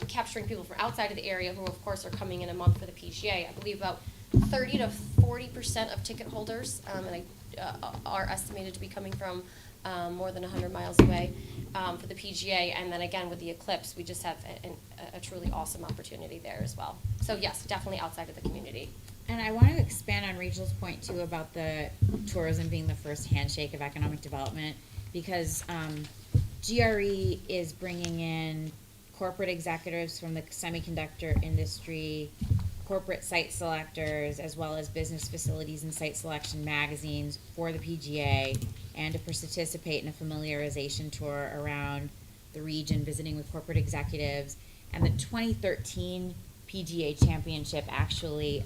capturing people from outside of the area who, of course, are coming in a month for the PGA. I believe about 30 to 40% of ticket holders are estimated to be coming from more than 100 miles away for the PGA, and then again with the Eclipse, we just have a truly awesome opportunity there as well. So yes, definitely outside of the community. And I want to expand on Rachel's point too about the tourism being the first handshake of economic development, because GRE is bringing in corporate executives from the semiconductor industry, corporate site selectors, as well as business facilities and site selection magazines for the PGA, and to participate in a familiarization tour around the region, visiting with corporate executives. And the 2013 PGA Championship, actually,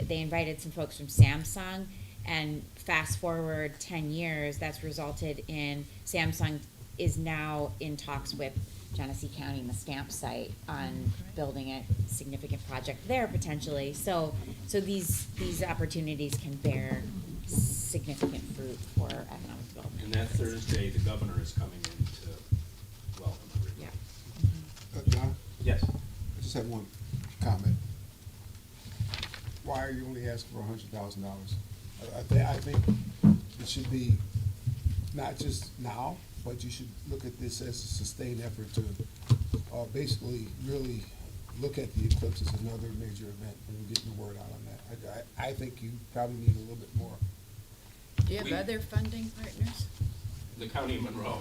they invited some folks from Samsung, and fast forward 10 years, that's resulted in Samsung is now in talks with Genesee County and the stamp site on building a significant project there potentially. So these opportunities can bear significant fruit for economic development. And that Thursday, the governor is coming in to welcome everybody. Yeah. John, Yes. I just have one comment. Why are you only asking for $100,000? I think it should be not just now, but you should look at this as a sustained effort to basically really look at the Eclipse as another major event and getting the word out on that. I think you probably need a little bit more. Do you have other funding partners? The County of Monroe.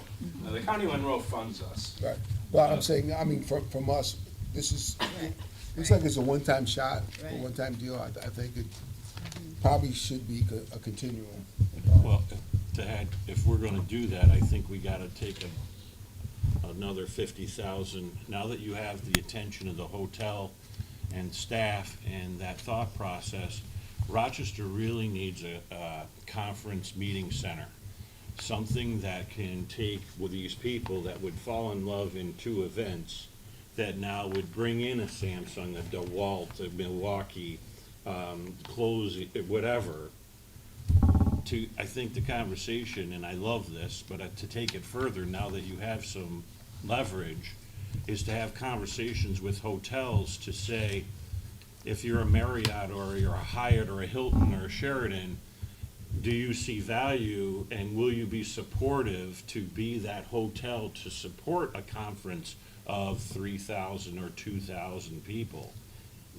The County of Monroe funds us. Right. Well, I'm saying, I mean, from us, this is, Right. looks like it's a one-time shot, Right. a one-time deal. I think it probably should be a continuum. Well, to add, if we're gonna do that, I think we gotta take another 50,000. Now that you have the attention of the hotel and staff and that thought process, Rochester really needs a conference meeting center. Something that can take with these people that would fall in love in two events, that now would bring in a Samsung, a DeWalt, a Milwaukee, clothes, whatever. I think the conversation, and I love this, but to take it further, now that you have some leverage, is to have conversations with hotels to say, if you're a Marriott or you're a Hyatt or a Hilton or a Sheraton, do you see value and will you be supportive to be that hotel to support a conference of 3,000 or 2,000 people?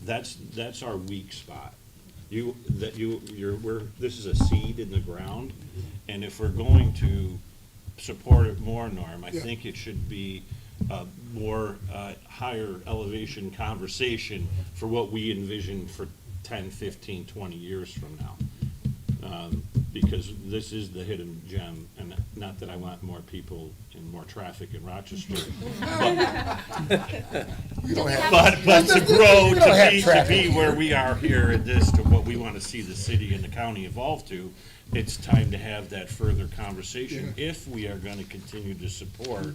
That's our weak spot. This is a seed in the ground, and if we're going to support it more, Norm, I think it should be a more higher elevation conversation for what we envision for 10, 15, 20 years from now. Because this is the hidden gem, and not that I want more people and more traffic in Rochester, but to grow, to be where we are here at this, to what we want to see the city and the county evolve to, it's time to have that further conversation. If we are going to continue to support,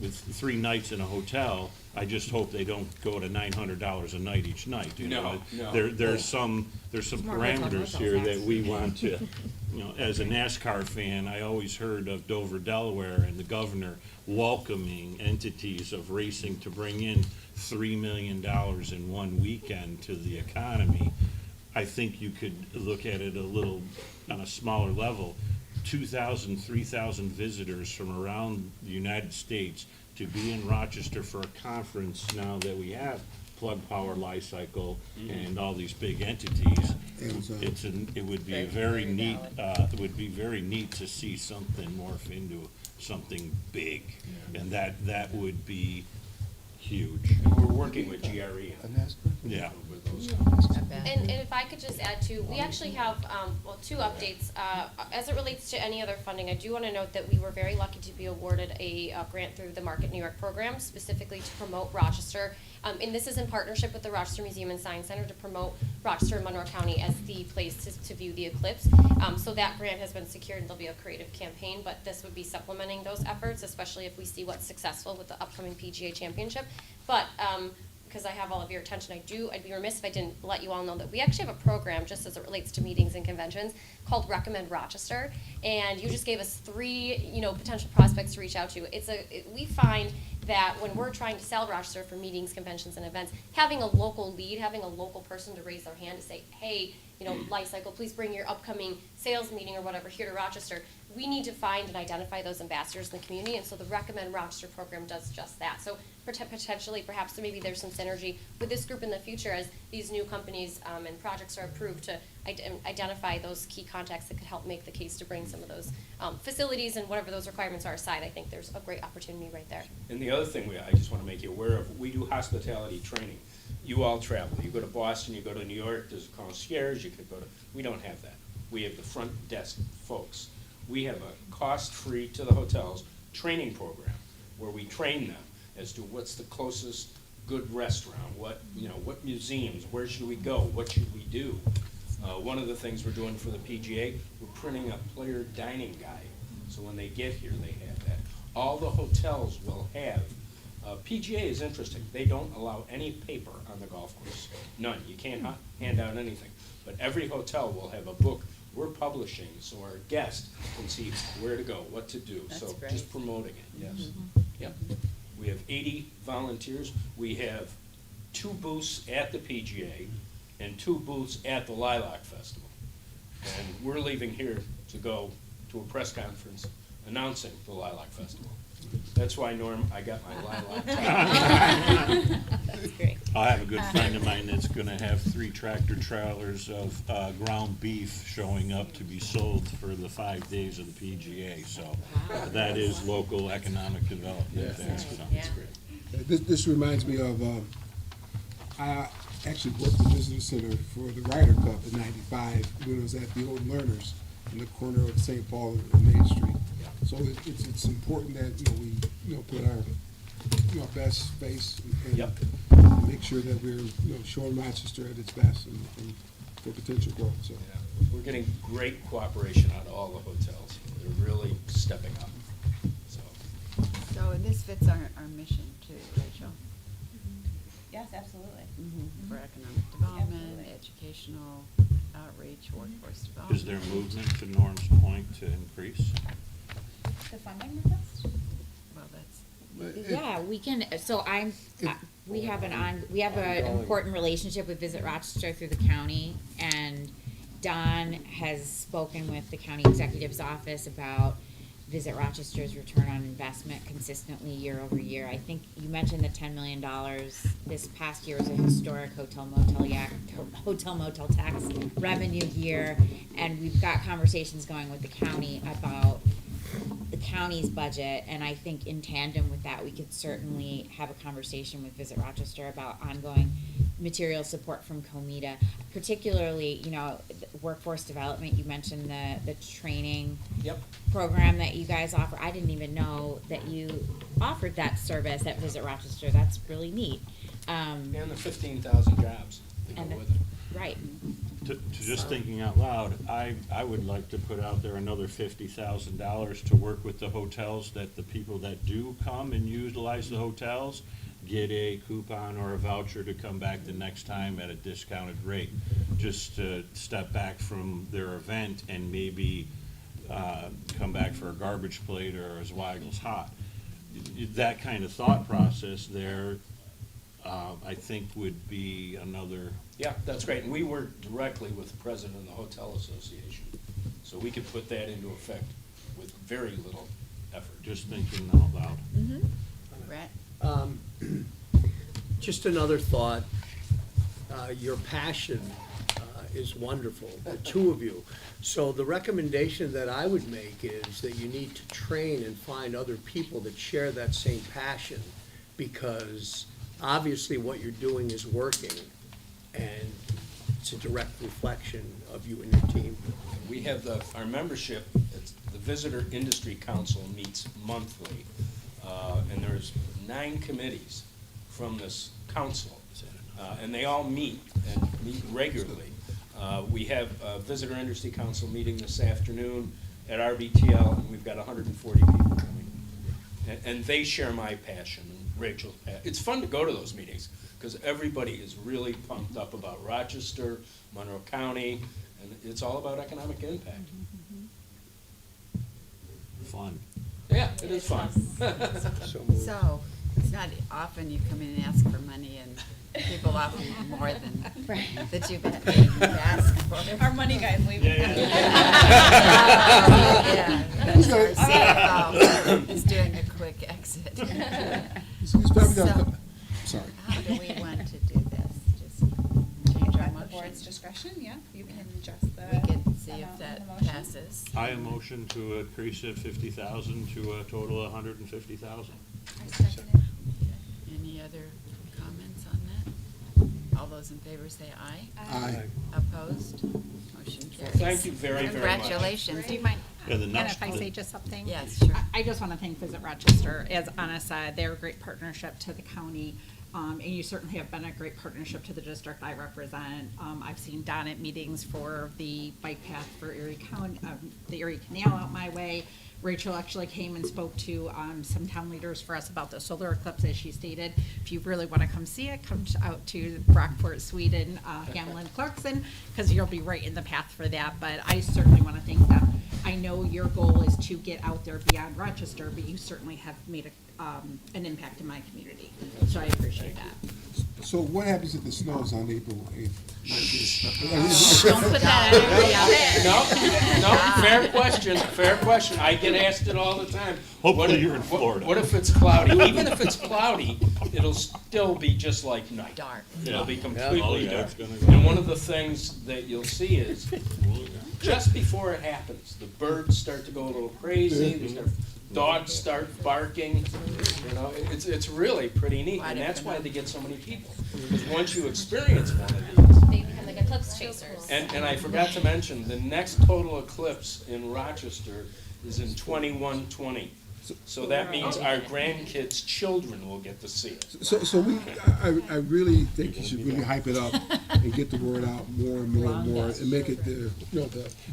with 3 nights in a hotel, I just hope they don't go to $900 a night each night. No. There's some parameters here that we want to, as a NASCAR fan, I always heard of Dover, Delaware, and the governor welcoming entities of racing to bring in $3 million in one weekend to the economy. I think you could look at it a little on a smaller level. 2,000, 3,000 visitors from around the United States to be in Rochester for a conference now that we have Plug Power, Li-Cycle, and all these big entities. It would be very neat. It would be very neat to see something morph into something big, and that would be huge. And we're working with GRE. Yeah. With those companies. And if I could just add too, we actually have, 2 updates. As it relates to any other funding, I do want to note that we were very lucky to be awarded a grant through the Market New York program, specifically to promote Rochester. And this is in partnership with the Rochester Museum and Science Center to promote Rochester and Monroe County as the place to view the eclipse. So that grant has been secured, and there'll be a creative campaign, but this would be supplementing those efforts, especially if we see what's successful with the upcoming PGA Championship. But because I have all of your attention, I'd be remiss if I didn't let you all know that we actually have a program, just as it relates to meetings and conventions, called Recommend Rochester. And you just gave us 3, potential prospects to reach out to. We find that when we're trying to sell Rochester for meetings, conventions, and events, having a local lead, having a local person to raise their hand to say, hey, Li-Cycle, please bring your upcoming sales meeting or whatever here to Rochester. We need to find and identify those ambassadors in the community, and so the Recommend Rochester program does just that. So potentially, perhaps maybe there's some synergy with this group in the future as these new companies and projects are approved to identify those key contacts that could help make the case to bring some of those facilities and whatever those requirements are aside. I think there's a great opportunity right there. And the other thing I just want to make you aware of, we do hospitality training. You all travel. You go to Boston, you go to New York, there's a concierge, we don't have that. We have the front desk folks. We have a cost-free to the hotels training program where we train them as to what's the closest good restaurant, what museums, where should we go, what should we do. One of the things we're doing for the PGA, we're printing a player dining guide. So when they get here, they have that. All the hotels will have, PGA is interesting. They don't allow any paper on the golf course. None. You can't hand out anything. But every hotel will have a book we're publishing so our guests can see where to go, what to do. That's so great. just promoting it, yes. Yep. We have 80 volunteers. We have 2 booths at the PGA and 2 booths at the Lilac Festival. And we're leaving here to go to a press conference announcing the Lilac Festival. That's why, Norm, I got my lilac tie. That's great. I have a good friend of mine that's gonna have 3 tractor trailers of ground beef showing up to be sold for the 5 days of the PGA, so that is local economic development. Yeah. So, Yeah. it's great. This reminds me of, I actually worked at the Visitor Center for the Ryder Cup in '95 when it was at the Old Learners in the corner of St. Paul and Main Street. So it's important that we put our best face and Yep. make sure that we're showing Rochester at its best and for potential growth, so. Yeah. We're getting great cooperation out of all the hotels. They're really stepping up, so. So this fits our mission too, Rachel. Yes, absolutely. For economic development, Absolutely. educational outreach, workforce Is development. there movement, to Norm's point, to increase? The funding request? Well, that's, But it- Yeah, we can, so we have an important relationship with Visit Rochester through the county, and Don has spoken with the county executive's office about Visit Rochester's return on investment consistently year over year. I think you mentioned the $10 million. This past year was a historic hotel motel tax revenue year, and we've got conversations going with the county about the county's budget, and I think in tandem with that, we could certainly have a conversation with Visit Rochester about ongoing material support from COMIDA, particularly, workforce development. You mentioned the training Yep. program that you guys offer. I didn't even know that you offered that service at Visit Rochester. That's really neat. And the 15,000 jobs that And go the- with it. Right. To just thinking out loud, I would like to put out there another $50,000 to work with the hotels, that the people that do come and utilize the hotels get a coupon or a voucher to come back the next time at a discounted rate. Just to step back from their event and maybe come back for a garbage plate or a Zweigel's hot. That kind of thought process there, I think would be another. Yeah, that's great, and we work directly with the president of the Hotel Association, so we could put that into effect with very little effort. Just thinking out loud. Brett? Just another thought, your passion is wonderful, the two of you. So the recommendation that I would make is that you need to train and find other people that share that same passion, because obviously what you're doing is working, and it's a direct reflection of you and your team. We have our membership, the Visitor Industry Council meets monthly, and there's 9 committees from this council, and they all meet regularly. We have a Visitor Industry Council meeting this afternoon at RBTL, and we've got 140 people coming. And they share my passion, and Rachel's passion. It's fun to go to those meetings, because everybody is really pumped up about Rochester, Monroe County, and it's all about economic impact. Fun. Yeah, it is fun. So moved. So, it's not often you come in and ask for money, and people offer you more than that you ask for. Our money guys leave. Yeah, that's our CFO is doing a quick exit. He's probably So, not, sorry. how do we want to do this? Just change our At the motion? board's discretion, yeah, you can adjust the. We could see if amount in that the motion. passes. I motion to increase it 50,000 to a total of 150,000. I second it. Any other comments on that? All those in favor say aye. Aye. Opposed? Motion carries. Thank you very, very much. Congratulations. Do you mind, Yeah, the and next- if I say just something? Yes, sure. I just want to thank Visit Rochester. As Anna said, they're a great partnership to the county, and you certainly have been a great partnership to the district I represent. I've seen Don at meetings for the bike path for Erie County, the Erie Canal out my way. Rachel actually came and spoke to some town leaders for us about the solar eclipse, as she stated. If you really want to come see it, come out to Brockport, Sweden, Hamlin, Clarkson, because you'll be right in the path for that. But I certainly want to thank them. I know your goal is to get out there beyond Rochester, but you certainly have made an impact in my community. So I appreciate that. So what happens if it snows on April 8th? Don't put that energy out there. No, fair question. I get asked it all the time. Hopefully What if- you're in Florida. What if it's cloudy? Even if it's cloudy, it'll still be just like night. Dark. It'll be Oh, completely yeah, dark. it's gonna go. And one of the things that you'll see is, just before it happens, the birds start to go a little crazy, dogs start barking, it's really pretty neat, and that's why they get so many people. Because once you experience one of these, They become like eclipse chasers. and I forgot to mention, the next total eclipse in Rochester is in 2120. So that means our grandkids' children will get to see it. So I really think you should really hype it up and get the word out more and more and more and make it the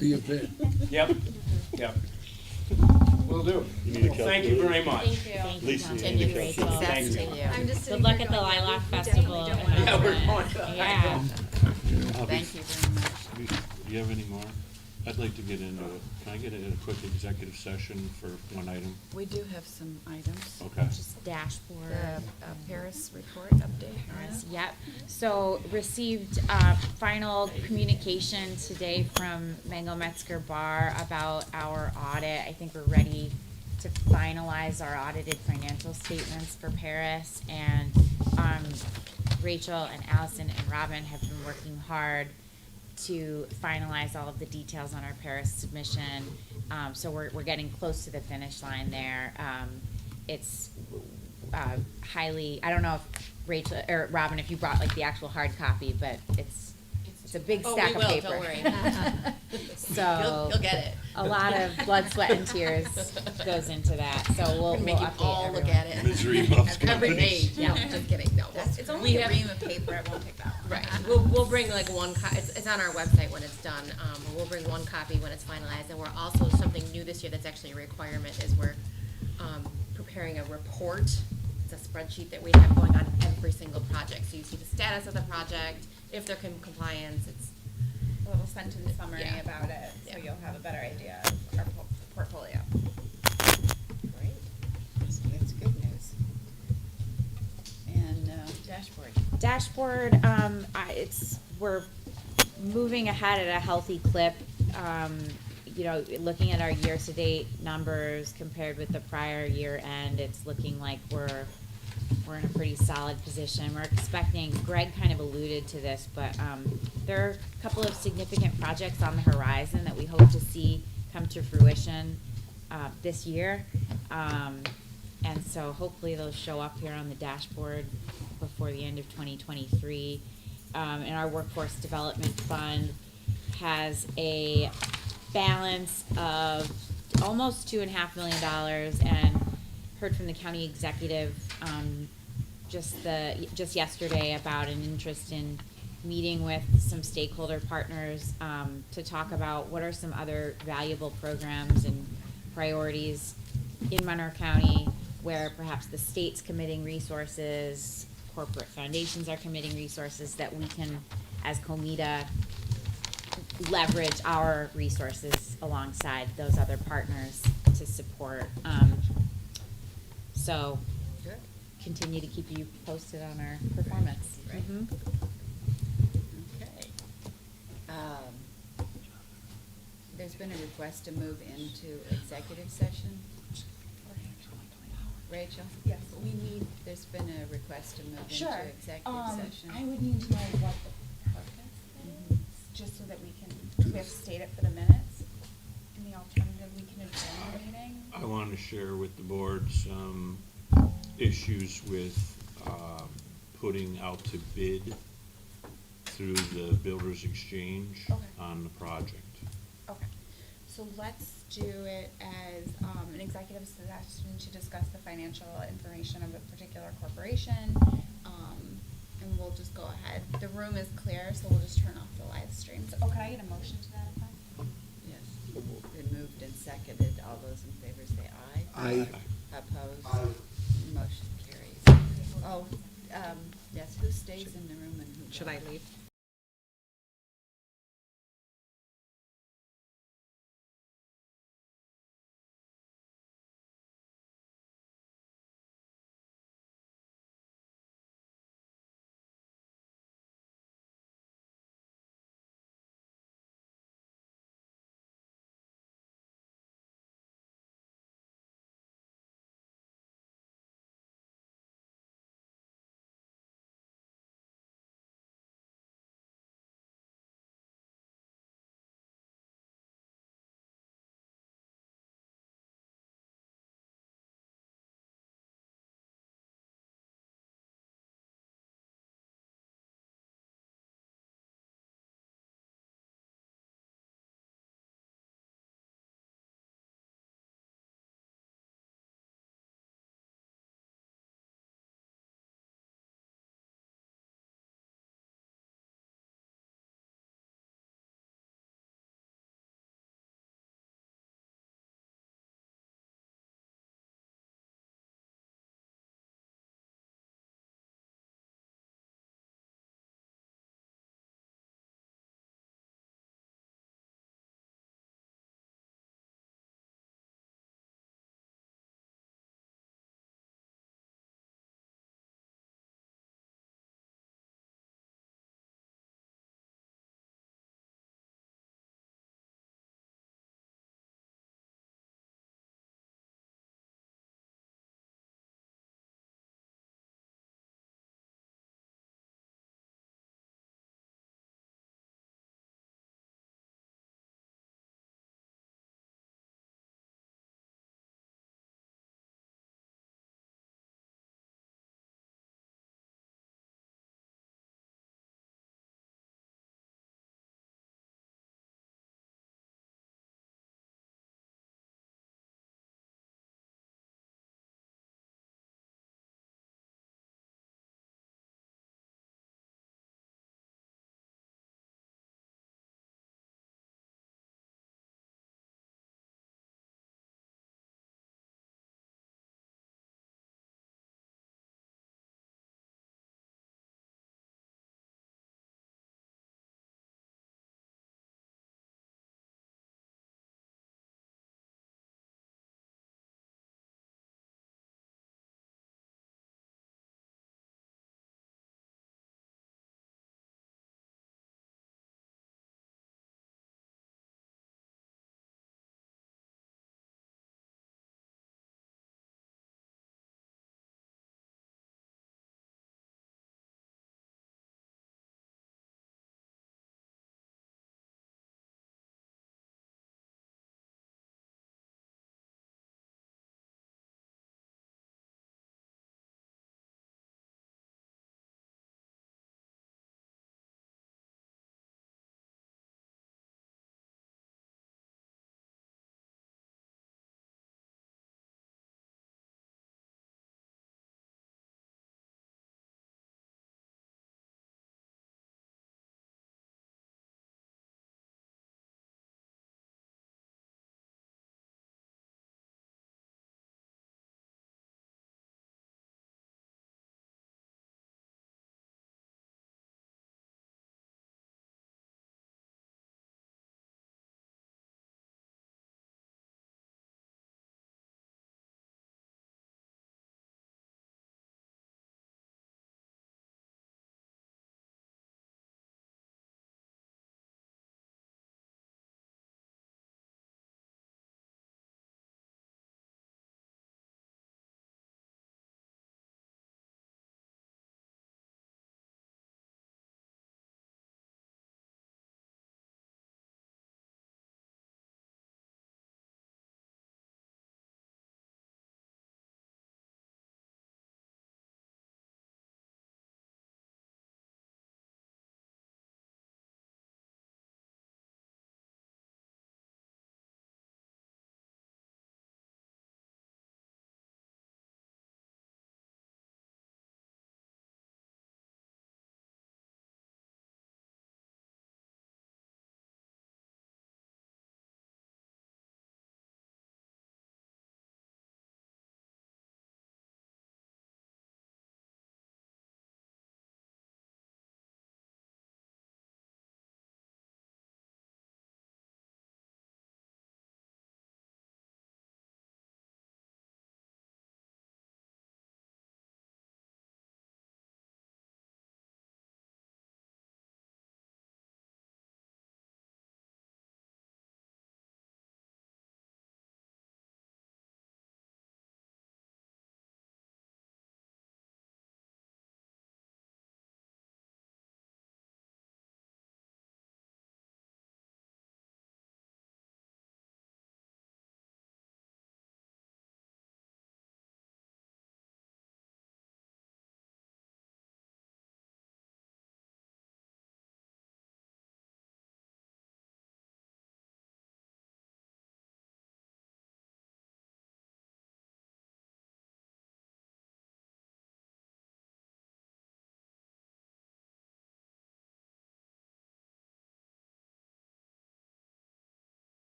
event. Yep, yep. Will do. Well, thank you very much. Thank you. Thank you, Lisa, Tom. you Thank you, need to Rachel. calculate. Success to Thank you. I'm just Good sitting luck here at the going, Lilac we Festival. definitely don't wanna Yeah, do we're that. going to. Yeah. Thank you very much. Do you have any more? I'd like to get into it. Can I get a quick executive session for one item? We do have some items. Okay. Just dashboard. The Paris report update. Paris, yep. So received final communication today from Mango Metzger Bar about our audit. I think we're ready to finalize our audited financial statements for Paris. And Rachel and Allison and Robin have been working hard to finalize all of the details on our Paris submission. So we're getting close to the finish line there. It's highly, I don't know if Rachel, or Robin, if you brought like the actual hard copy, but it's a big Oh, stack we of will, paper. don't worry. So. You'll get it. A lot of blood, sweat, and tears goes into that, so we'll Make you update all everyone. look at it. Misery loves Every company. page. No, just kidding. No, It's only we a have- ream of paper, it won't take that long. Right, we'll bring like one it's on our website when it's done, we'll bring one copy when it's finalized, and we're also, something new this year that's actually a requirement, is we're, preparing a report. It's a spreadsheet that we have going on every single project, so you see the status of the project, if they're in compliance, it's, A little sentence summary Yeah. about it, so Yeah. you'll have a better idea of our portfolio. Great. So that's good news. And dashboard. Dashboard, we're moving ahead at a healthy clip. You know, looking at our year-to-date numbers compared with the prior year end, it's looking like we're in a pretty solid position. We're expecting, Greg kind of alluded to this, but there are a couple of significant projects on the horizon that we hope to see come to fruition this year. And so hopefully those show up here on the dashboard before the end of 2023. And our Workforce Development Fund has a balance of almost $2.5 million, and heard from the county executive just yesterday about an interest in meeting with some stakeholder partners to talk about what are some other valuable programs and priorities in Monroe County where perhaps the state's committing resources, corporate foundations are committing resources, that we can, as COMIDA, leverage our resources alongside those other partners to support. So good. continue to keep you posted on our performance. Right. Mhm. Okay. There's been a request to move into executive session. Rachel? Yes. There's been a request to move into Sure. executive session. I would need to know what the purpose is, just so that we have to state it for the minutes. In the alternative, we can adjourn the meeting. I want to share with the board some issues with putting out to bid through the Builders Exchange Okay. on the project. Okay, so let's do it as, an executive session to discuss the financial information of a particular corporation. And we'll just go ahead. The room is clear, so we'll just turn off the live stream. So, can I get a motion to that effect? Yes. Been moved and seconded. All those in favor say aye. Aye. Opposed? Aye. Motion carries. Oh, yes, who stays in the room and who? Should I leave?